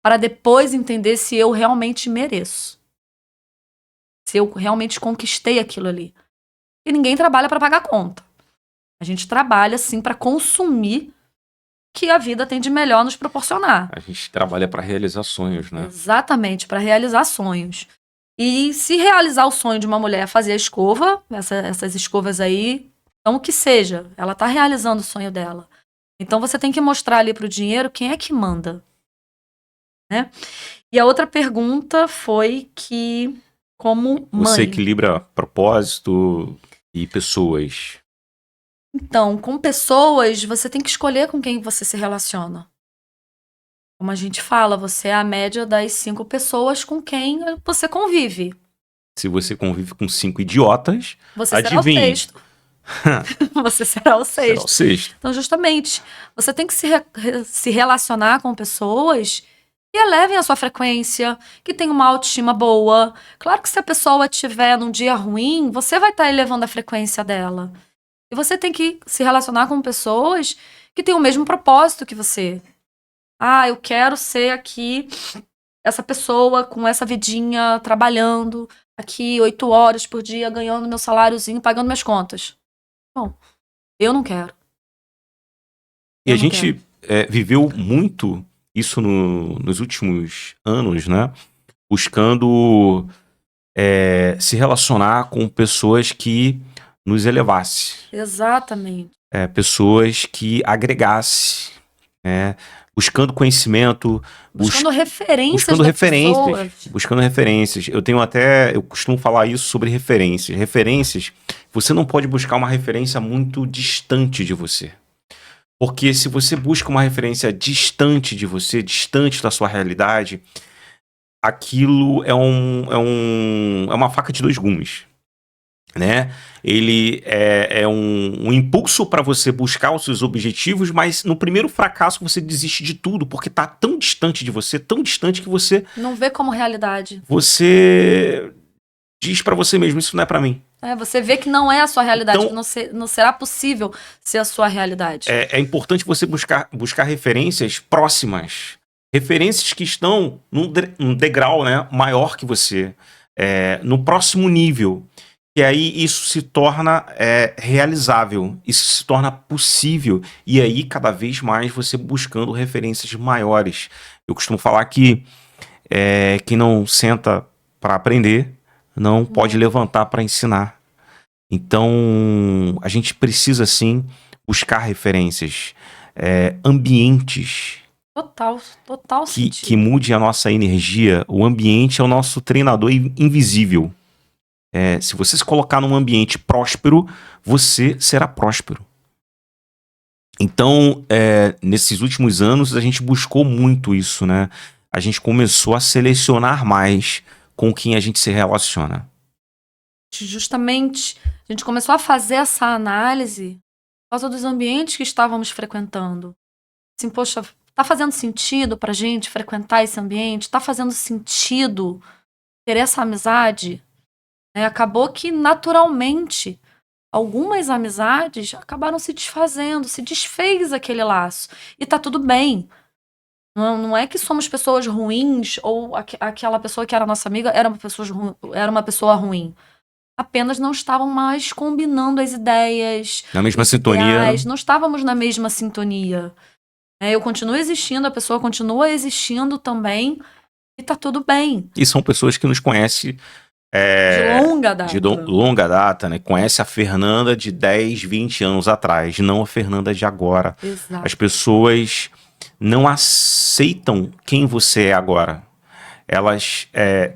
Para depois entender se eu realmente mereço. Se eu realmente conquistei aquilo ali. E ninguém trabalha para pagar conta. A gente trabalha, sim, para consumir o que a vida tem de melhor nos proporcionar. A gente trabalha para realizar sonhos, né? Exatamente, para realizar sonhos. E se realizar o sonho de uma mulher fazer a escova, essas escovas aí, então o que seja, ela tá realizando o sonho dela. Então você tem que mostrar ali pro dinheiro quem é que manda, né? E a outra pergunta foi que, como mãe... Você equilibra propósito e pessoas. Então, com pessoas, você tem que escolher com quem você se relaciona. Como a gente fala, você é a média das 5 pessoas com quem você convive. Se você convive com 5 idiotas, Você adivinhe. será o 6º. Você será o 6º. Será o 6º. Então, justamente, você tem que se relacionar com pessoas que elevem a sua frequência, que tenham uma autoestima boa. Claro que se a pessoa estiver num dia ruim, você vai estar elevando a frequência dela. E você tem que se relacionar com pessoas que têm o mesmo propósito que você. Eu quero ser aqui essa pessoa com essa vidinha, trabalhando aqui 8 horas por dia, ganhando meu saláriozinho, pagando minhas contas. Bom, eu não quero. E a gente viveu muito isso nos últimos anos, né? Buscando se relacionar com pessoas que nos elevasse. Exatamente. Pessoas que agregasse, né? Buscando conhecimento, buscando referências. Buscando referências. Eu costumo falar isso sobre referências. Referências, você não pode buscar uma referência muito distante de você. Porque se você busca uma referência distante de você, distante da sua realidade, aquilo é uma faca de 2 gumes. Né? Ele é um impulso para você buscar os seus objetivos, mas no primeiro fracasso você desiste de tudo, porque tá tão distante de você, tão distante que você... não vê como realidade. Você diz para você mesmo, isso não é para mim. Você vê que não é a sua realidade, então, que não será possível ser a sua realidade. É importante você buscar referências próximas, referências que estão num degrau, né, maior que você, no próximo nível. E aí isso se torna realizável, isso se torna possível, e aí cada vez mais você buscando referências maiores. Eu costumo falar que quem não senta para aprender, não pode levantar para ensinar. Então, a gente precisa, sim, buscar referências, ambientes Total que sentido. mude a nossa energia. O ambiente é o nosso treinador invisível. Se você se colocar num ambiente próspero, você será próspero. Então, nesses últimos anos, a gente buscou muito isso, né? A gente começou a selecionar mais com quem a gente se relaciona. Justamente, a gente começou a fazer essa análise por causa dos ambientes que estávamos frequentando. Assim, poxa, tá fazendo sentido pra gente frequentar esse ambiente? Tá fazendo sentido ter essa amizade? Acabou que, naturalmente, algumas amizades acabaram se desfazendo, se desfez aquele laço. E tá tudo bem. Não é que somos pessoas ruins ou aquela pessoa que era nossa amiga era uma pessoa ruim. Apenas não estavam mais combinando as ideias. Na mesma os sintonia. ideais, não estávamos na mesma sintonia. Eu continuo existindo, a pessoa continua existindo também, e tá tudo bem. E são pessoas que nos conhecem De longa data. de longa data, né? Conhece a Fernanda de 10, 20 anos atrás, não a Fernanda de agora. Exato. As pessoas não aceitam quem você é agora. Elas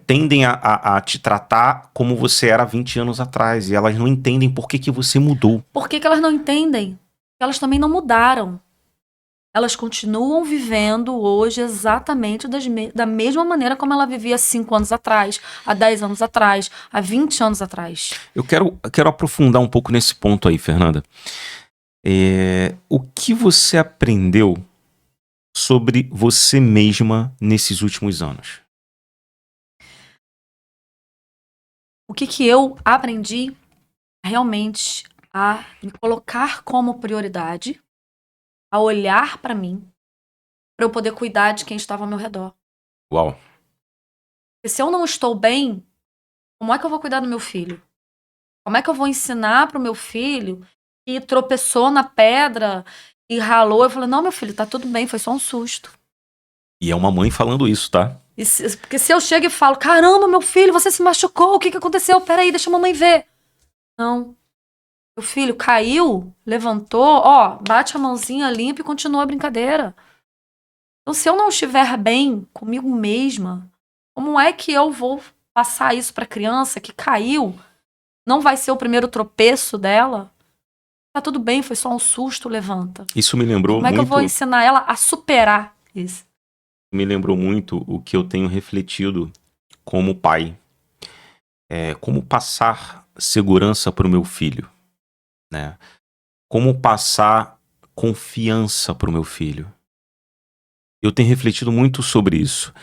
tendem a te tratar como você era 20 anos atrás. E elas não entendem por que você mudou. Por que elas não entendem? Porque elas também não mudaram. Elas continuam vivendo hoje exatamente da mesma maneira como ela vivia 5 anos atrás, há 10 anos atrás, há 20 anos atrás. Eu quero aprofundar um pouco nesse ponto aí, Fernanda. O que você aprendeu sobre você mesma nesses últimos anos? O que eu aprendi realmente a me colocar como prioridade, a olhar para mim, para eu poder cuidar de quem estava ao meu redor. Uau. Porque se eu não estou bem, como é que eu vou cuidar do meu filho? Como é que eu vou ensinar para o meu filho que tropeçou na pedra e ralou? Eu falei, não, meu filho, tá tudo bem, foi só um susto. E é uma mãe falando isso, tá? Porque se eu chego e falo, caramba, meu filho, você se machucou, o que aconteceu? Peraí, deixa a mamãe ver. Não. Meu filho caiu, levantou, bate a mãozinha limpa e continua a brincadeira. Então, se eu não estiver bem comigo mesma, como é que eu vou passar isso para a criança que caiu? Não vai ser o primeiro tropeço dela? Tá tudo bem, foi só um susto, levanta. Isso me lembrou Como é que eu vou ensinar ela a superar isso? Me lembrou muito o que eu tenho refletido como pai. Como passar segurança para o meu filho, né? Como passar confiança para o meu filho. Eu tenho refletido muito sobre isso.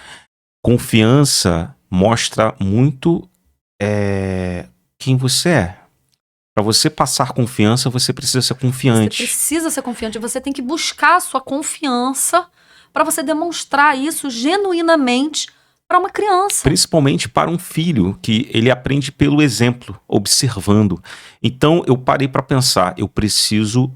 Confiança mostra muito quem você é. Para você passar confiança, você precisa ser confiante. Você precisa ser confiante. Você tem que buscar a sua confiança para você demonstrar isso genuinamente para uma criança. Principalmente para um filho, que ele aprende pelo exemplo, observando. Então, eu parei para pensar, eu preciso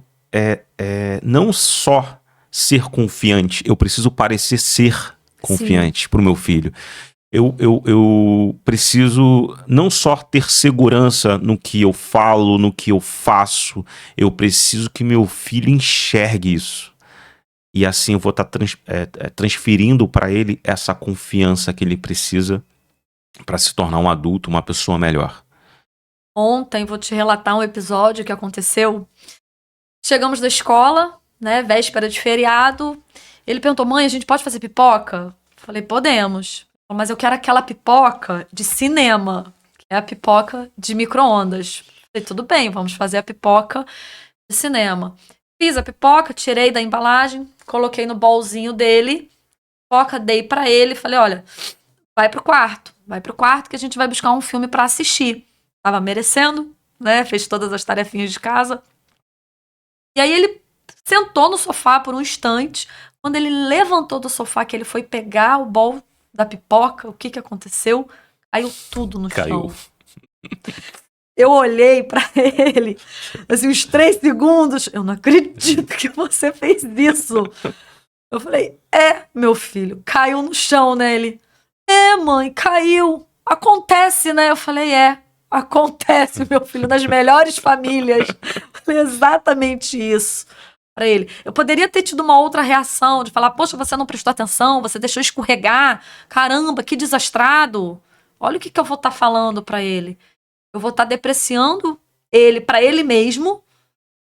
não só ser confiante, eu preciso parecer ser confiante para o meu filho. Eu preciso não só ter segurança no que eu falo, no que eu faço, eu preciso que meu filho enxergue isso. E assim eu vou estar transferindo para ele essa confiança que ele precisa para se tornar um adulto, uma pessoa melhor. Ontem vou te relatar um episódio que aconteceu. Chegamos da escola, né, véspera de feriado. Ele perguntou, mãe, a gente pode fazer pipoca? Falei, podemos. Mas eu quero aquela pipoca de cinema, que é a pipoca de micro-ondas. Falei, tudo bem, vamos fazer a pipoca de cinema. Fiz a pipoca, tirei da embalagem, coloquei no bolzinho dele, pipoca, dei pra ele, falei, olha, vai pro quarto que a gente vai buscar um filme pra assistir. Tava merecendo, né, fez todas as tarefinhas de casa. E aí ele sentou no sofá por um instante, quando ele levantou do sofá, que ele foi pegar o bol da pipoca, o que aconteceu? Caiu tudo no chão. Eu olhei pra ele, assim, uns 3 segundos. Eu não acredito que você fez isso. Eu falei, meu filho, caiu no chão, né? Ele, mãe, caiu. acontece, né? Eu falei, acontece, meu filho, nas melhores famílias. Falei exatamente isso pra ele. Eu poderia ter tido uma outra reação, de falar, poxa, você não prestou atenção, você deixou escorregar, caramba, que desastrado. Olha o que eu vou estar falando pra ele. Eu vou estar depreciando ele pra ele mesmo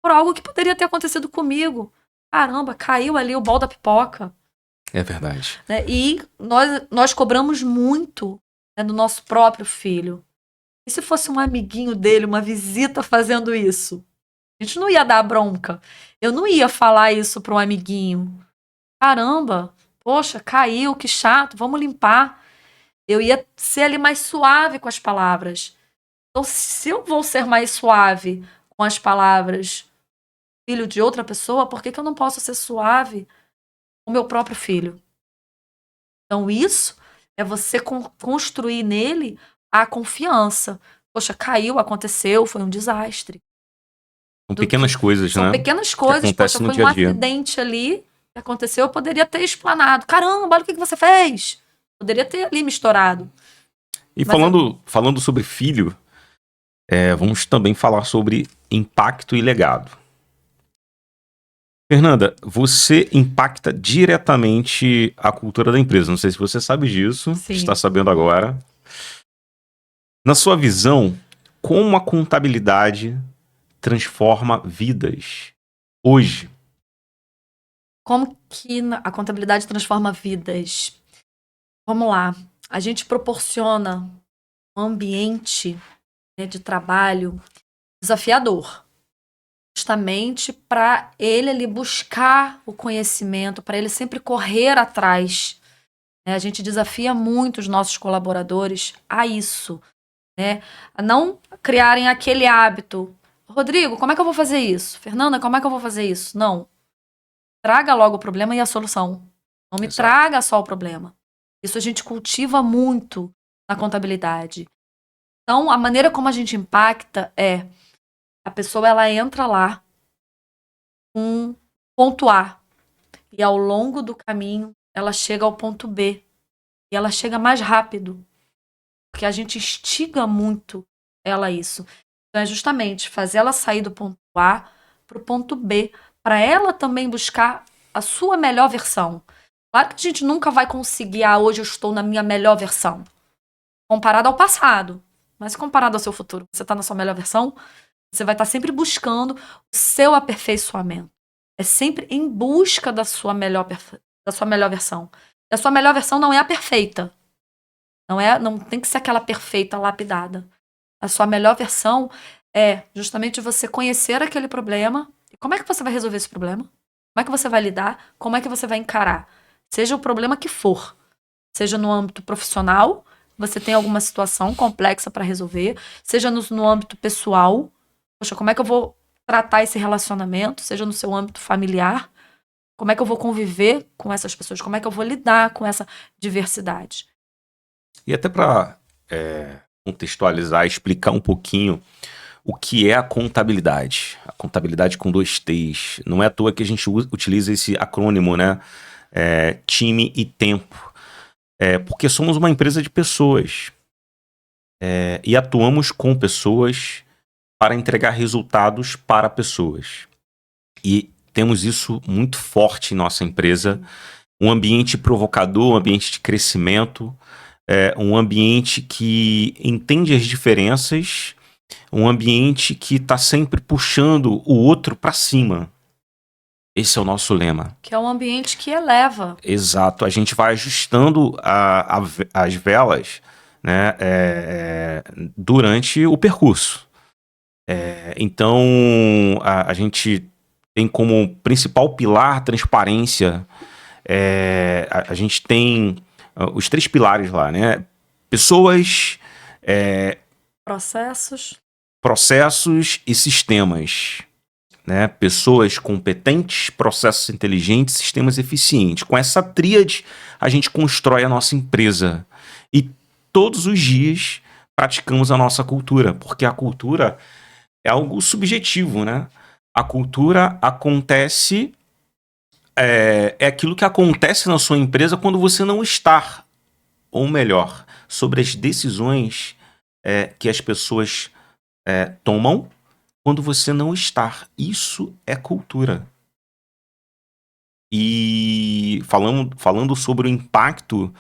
por algo que poderia ter acontecido comigo. Caramba, caiu ali o bol da pipoca. É verdade. Né? E nós cobramos muito, né, do nosso próprio filho. E se fosse um amiguinho dele, uma visita fazendo isso? A gente não ia dar bronca. Eu não ia falar isso para um amiguinho. Caramba, poxa, caiu, que chato, vamos limpar. Eu ia ser ali mais suave com as palavras. Então, se eu vou ser mais suave com as palavras, filho de outra pessoa, por que eu não posso ser suave com o meu próprio filho? Então, isso é você construir nele a confiança. Poxa, caiu, aconteceu, foi um desastre. São pequenas coisas, São né? pequenas coisas. acontece Poxa, no foi dia um a dia. acidente ali que aconteceu, eu poderia ter explanado. Caramba, olha o que você fez. Poderia ter ali misturado. E Mas falando sobre filho, vamos também falar sobre impacto e legado. Fernanda, você impacta diretamente a cultura da empresa. Não sei se você sabe disso, Sim. está sabendo agora. Na sua visão, como a contabilidade transforma vidas hoje? Como que a contabilidade transforma vidas? Vamos lá. A gente proporciona um ambiente, né, de trabalho desafiador. Justamente para ele ali buscar o conhecimento, para ele sempre correr atrás. Né? A gente desafia muito os nossos colaboradores a isso, né? A não criarem aquele hábito. Rodrigo, como é que eu vou fazer isso? Fernanda, como é que eu vou fazer isso? Não. Traga logo o problema e a solução. Não me Exato. traga só o problema. Isso a gente cultiva muito na contabilidade. Então, a maneira como a gente impacta é a pessoa ela entra lá com ponto A e ao longo do caminho ela chega ao ponto B e ela chega mais rápido porque a gente instiga muito ela a isso. Então é justamente fazer ela sair do ponto A para o ponto B para ela também buscar a sua melhor versão. Claro que a gente nunca vai conseguir, hoje eu estou na minha melhor versão comparado ao passado, mas comparado ao seu futuro, você está na sua melhor versão, você vai estar sempre buscando o seu aperfeiçoamento. É sempre em busca da sua melhor versão. E a sua melhor versão não é a perfeita. Não tem que ser aquela perfeita lapidada. A sua melhor versão é justamente você conhecer aquele problema. E como é que você vai resolver esse problema? Como é que você vai lidar? Como é que você vai encarar? Seja o problema que for. Seja no âmbito profissional, você tem alguma situação complexa para resolver. Seja no âmbito pessoal. Poxa, como é que eu vou tratar esse relacionamento? Seja no seu âmbito familiar. Como é que eu vou conviver com essas pessoas? Como é que eu vou lidar com essa diversidade? E até para contextualizar, explicar um pouquinho o que é a contabilidade. A contabilidade com 2 T's. Não é à toa que a gente utiliza esse acrônimo, né? Time e tempo. Porque somos uma empresa de pessoas. E atuamos com pessoas para entregar resultados para pessoas. E temos isso muito forte em nossa empresa. Um ambiente provocador, um ambiente de crescimento, um ambiente que entende as diferenças, um ambiente que está sempre puxando o outro para cima. Esse é o nosso lema. Que é um ambiente que eleva. Exato. A gente vai ajustando as velas, né, durante o percurso. Então, a gente tem como principal pilar a transparência. A gente tem os 3 pilares lá, né? Pessoas, processos e sistemas. Né? Pessoas competentes, processos inteligentes, sistemas eficientes. Com essa tríade, a gente constrói a nossa empresa. E todos os dias praticamos a nossa cultura, porque a cultura é algo subjetivo, né? A cultura acontece... É aquilo que acontece na sua empresa quando você não está. Ou melhor, sobre as decisões que as pessoas tomam quando você não está. Isso é cultura. E falando sobre o impacto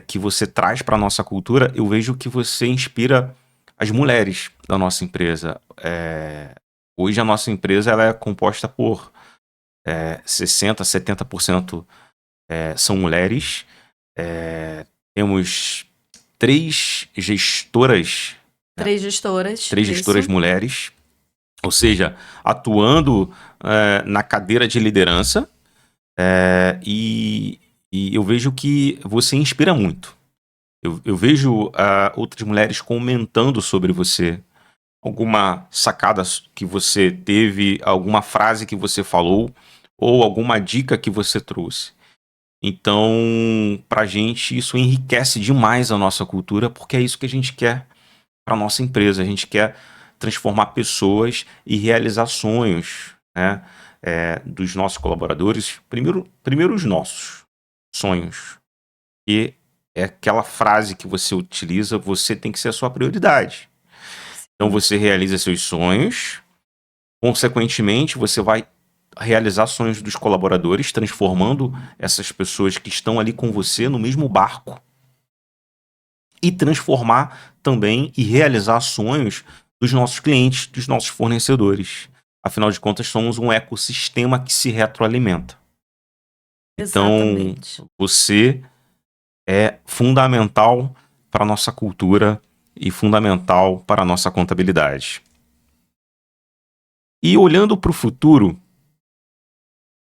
que você traz para a nossa cultura, eu vejo que você inspira as mulheres da nossa empresa. Hoje a nossa empresa ela é composta por 60%, 70% são mulheres. Temos 3 gestoras. Três gestoras. Três gestoras mulheres. Ou seja, atuando na cadeira de liderança. E eu vejo que você inspira muito. Eu vejo outras mulheres comentando sobre você. Alguma sacada que você teve, alguma frase que você falou, ou alguma dica que você trouxe. Então, pra gente, isso enriquece demais a nossa cultura, porque é isso que a gente quer pra nossa empresa. A gente quer transformar pessoas e realizar sonhos, né? Dos nossos colaboradores. Primeiro os nossos sonhos. E é aquela frase que você utiliza, você tem que ser a sua prioridade. Então você realiza seus sonhos, consequentemente você vai realizar sonhos dos colaboradores, transformando essas pessoas que estão ali com você no mesmo barco. E transformar também e realizar sonhos dos nossos clientes, dos nossos fornecedores. Afinal de contas, somos um ecossistema que se retroalimenta. Exatamente. Então, você é fundamental para a nossa cultura e fundamental para a nossa contabilidade. E olhando para o futuro,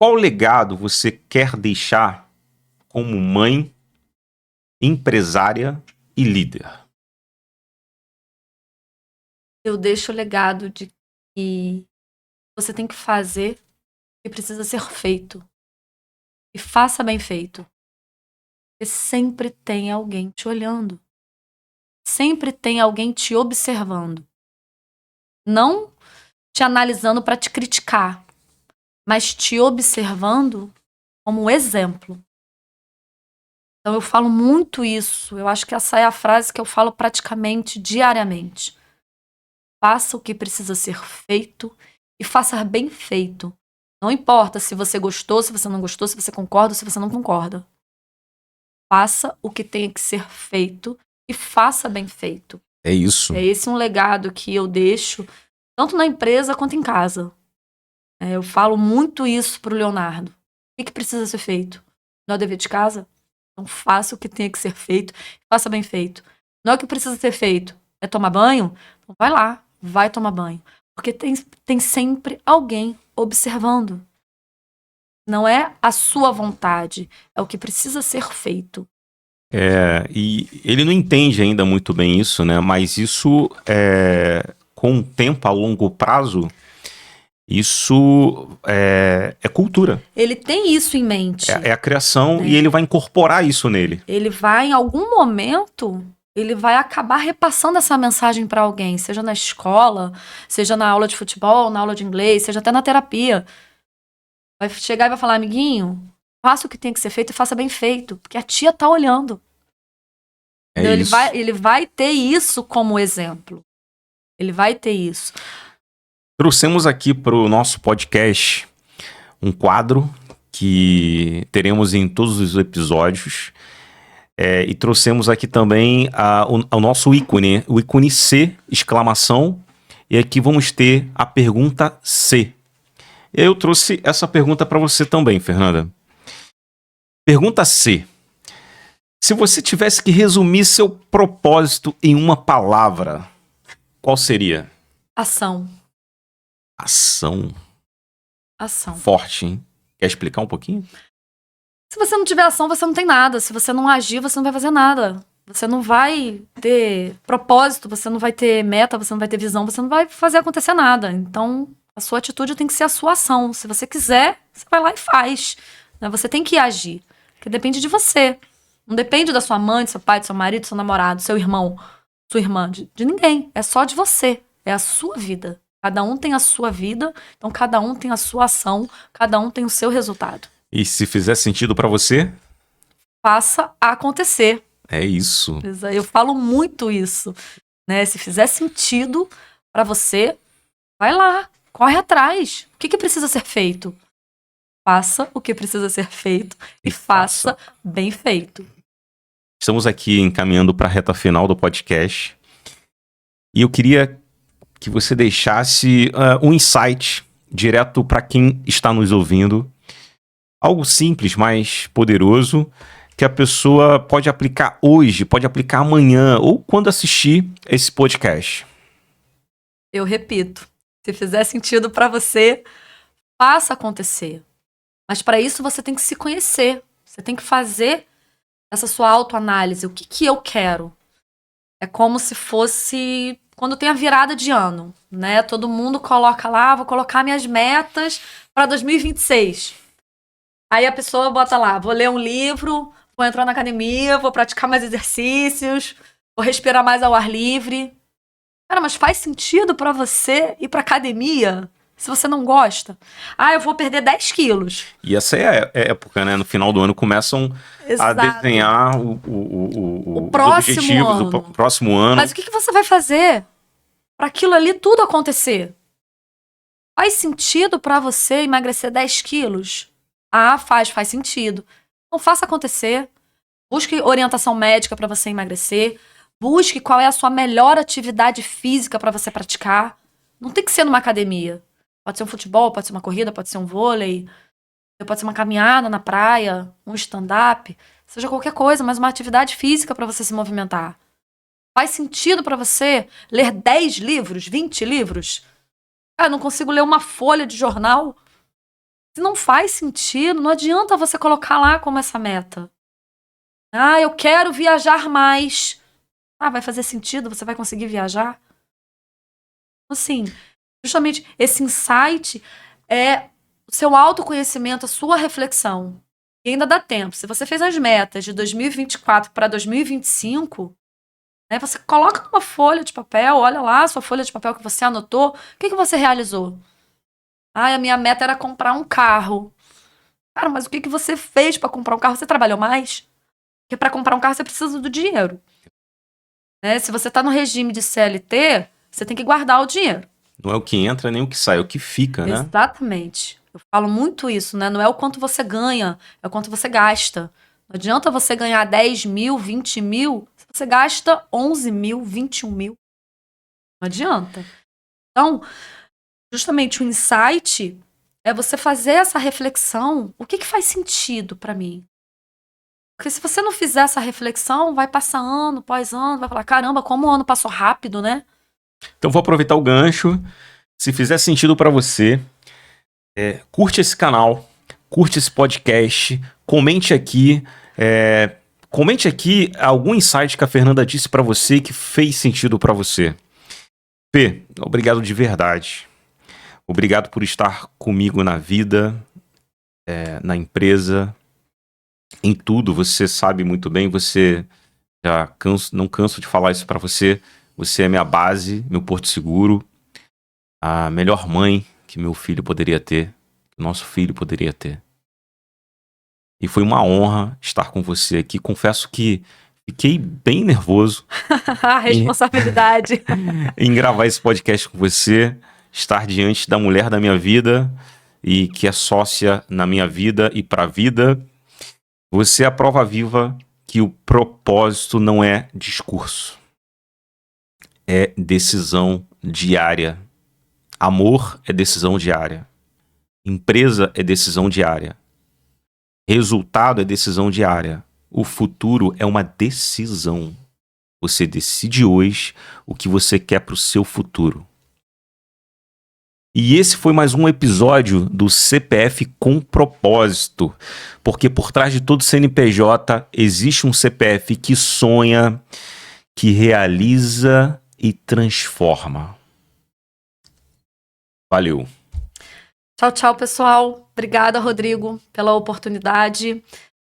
qual legado você quer deixar como mãe, empresária e líder? Eu deixo o legado de que você tem que fazer o que precisa ser feito. E faça bem feito. Porque sempre tem alguém te olhando. Sempre tem alguém te observando. Não te analisando para te criticar, mas te observando como um exemplo. Então eu falo muito isso. Eu acho que essa é a frase que eu falo praticamente diariamente. Faça o que precisa ser feito e faça bem feito. Não importa se você gostou, se você não gostou, se você concorda ou se você não concorda. Faça o que tem que ser feito e faça bem feito. É isso. É esse um legado que eu deixo, tanto na empresa quanto em casa. Eu falo muito isso pro Leonardo. O que precisa ser feito? Não é o dever de casa? Então faça o que tem que ser feito, faça bem feito. Não é o que precisa ser feito. É tomar banho? Então vai lá, vai tomar banho. Porque tem sempre alguém observando. Não é a sua vontade, é o que precisa ser feito. E ele não entende ainda muito bem isso, né? Mas isso, com o tempo, a longo prazo, isso é cultura. Ele tem isso em mente. É a criação, né? E ele vai incorporar isso nele. Ele vai, em algum momento, ele vai acabar repassando essa mensagem para alguém, seja na escola, seja na aula de futebol, na aula de inglês, seja até na terapia. Vai chegar e vai falar, amiguinho, faça o que tem que ser feito e faça bem feito, porque a tia tá olhando. Então, ele vai ter isso como exemplo. Ele vai ter isso. Trouxemos aqui para o nosso podcast um quadro que teremos em todos os episódios. E trouxemos aqui também o nosso ícone, o ícone C, exclamação. E aqui vamos ter a pergunta C. Eu trouxe essa pergunta para você também, Fernanda. Pergunta C. Se você tivesse que resumir seu propósito em uma palavra, qual seria? Ação. Ação. Ação. Forte, hein? Quer explicar um pouquinho? Se você não tiver ação, você não tem nada. Se você não agir, você não vai fazer nada. Você não vai ter propósito, você não vai ter meta, você não vai ter visão, você não vai fazer acontecer nada. Então, a sua atitude tem que ser a sua ação. Se você quiser, você vai lá e faz. Você tem que agir. Porque depende de você. Não depende da sua mãe, do seu pai, do seu marido, do seu namorado, do seu irmão, sua irmã, de ninguém. É só de você. É a sua vida. Cada um tem a sua vida, então cada um tem a sua ação, cada um tem o seu resultado. E se fizer sentido pra você? Faça acontecer. É isso. Eu falo muito isso, né? Se fizer sentido para você, vai lá, corre atrás. O que precisa ser feito? Faça o que precisa ser feito e faça bem feito. Estamos aqui encaminhando para a reta final do podcast. E eu queria que você deixasse um insight direto para quem está nos ouvindo. Algo simples, mas poderoso, que a pessoa pode aplicar hoje, pode aplicar amanhã ou quando assistir esse podcast. Eu repito, se fizer sentido para você, faça acontecer. Mas para isso você tem que se conhecer. Você tem que fazer essa sua autoanálise. O que eu quero? É como se fosse quando tem a virada de ano, né? Todo mundo coloca lá, vou colocar minhas metas para 2026. Aí a pessoa bota lá, vou ler um livro, vou entrar na academia, vou praticar mais exercícios, vou respirar mais ao ar livre. Cara, mas faz sentido para você ir pra academia se você não gosta? Ah, eu vou perder 10 quilos. E essa é a época, né? No final do ano começam a desenhar o os objetivos do próximo ano. Mas o que você vai fazer para aquilo ali tudo acontecer? Faz sentido para você emagrecer 10 quilos? Ah, faz sentido. Então faça acontecer. Busque orientação médica para você emagrecer. Busque qual é a sua melhor atividade física para você praticar. Não tem que ser numa academia. Pode ser um futebol, pode ser uma corrida, pode ser um vôlei, pode ser uma caminhada na praia, um stand-up, seja qualquer coisa, mas uma atividade física para você se movimentar. Faz sentido para você ler 10 livros, 20 livros? Ah, eu não consigo ler uma folha de jornal. Se não faz sentido, não adianta você colocar lá como essa meta. Ah, eu quero viajar mais. Ah, vai fazer sentido? Você vai conseguir viajar? Assim, justamente esse insight é o seu autoconhecimento, a sua reflexão. E ainda dá tempo. Se você fez as metas de 2024 para 2025, né, você coloca numa folha de papel, olha lá a sua folha de papel que você anotou, o que você realizou? Ah, a minha meta era comprar um carro. Cara, mas o que você fez para comprar um carro? Você trabalhou mais? Porque para comprar um carro você precisa do dinheiro. Né? Se você está no regime de CLT, você tem que guardar o dinheiro. Não é o que entra nem o que sai, é o que fica, né? Exatamente. Eu falo muito isso, né? Não é o quanto você ganha, é o quanto você gasta. Não adianta você ganhar 10 mil, 20 mil, se você gasta 11 mil, 21 mil. Não adianta. Então, justamente o insight é você fazer essa reflexão. O que faz sentido para mim? Porque se você não fizer essa reflexão, vai passar ano após ano, vai falar, caramba, como o ano passou rápido, né? Então vou aproveitar o gancho. Se fizer sentido para você, curte esse canal, curte esse podcast, comente aqui algum insight que a Fernanda disse para você que fez sentido para você. Fê, obrigado de verdade. Obrigado por estar comigo na vida, na empresa, em tudo. Você sabe muito bem, você não canso de falar isso para você. Você é minha base, meu porto seguro, a melhor mãe que meu filho poderia ter, que nosso filho poderia ter. E foi uma honra estar com você aqui. Confesso que fiquei bem nervoso. Responsabilidade. em gravar esse podcast com você, estar diante da mulher da minha vida e que é sócia na minha vida e para a vida. Você é a prova viva que o propósito não é discurso. É decisão diária. Amor é decisão diária. Empresa é decisão diária. Resultado é decisão diária. O futuro é uma decisão. Você decide hoje o que você quer para o seu futuro. E esse foi mais um episódio do CPF com propósito. Porque por trás de todo CNPJ existe um CPF que sonha, que realiza e transforma. Valeu. Tchau, tchau, pessoal. Obrigada, Rodrigo, pela oportunidade.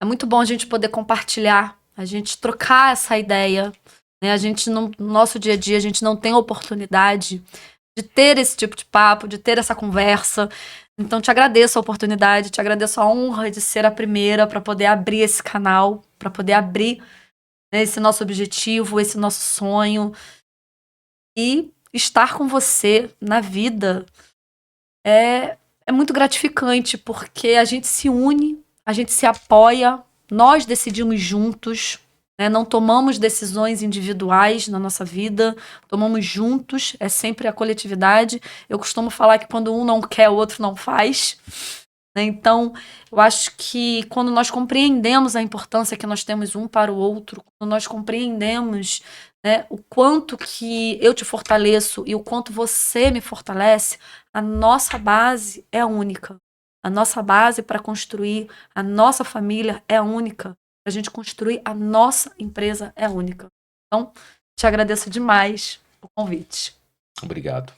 É muito bom a gente poder compartilhar, a gente trocar essa ideia. Né? No nosso dia a dia, a gente não tem oportunidade de ter esse tipo de papo, de ter essa conversa. Então, te agradeço a oportunidade, te agradeço a honra de ser a primeira para poder abrir esse canal, para poder abrir né, esse nosso objetivo, esse nosso sonho. E estar com você na vida é muito gratificante, porque a gente se une, a gente se apoia, nós decidimos juntos, né? Não tomamos decisões individuais na nossa vida, tomamos juntos, é sempre a coletividade. Eu costumo falar que quando um não quer, o outro não faz, né? Então, eu acho que quando nós compreendemos a importância que nós temos um para o outro, quando nós compreendemos, né, o quanto que eu te fortaleço e o quanto você me fortalece, a nossa base é única. A nossa base para construir a nossa família é única. Para a gente construir a nossa empresa é única. Então, te agradeço demais o convite. Obrigado.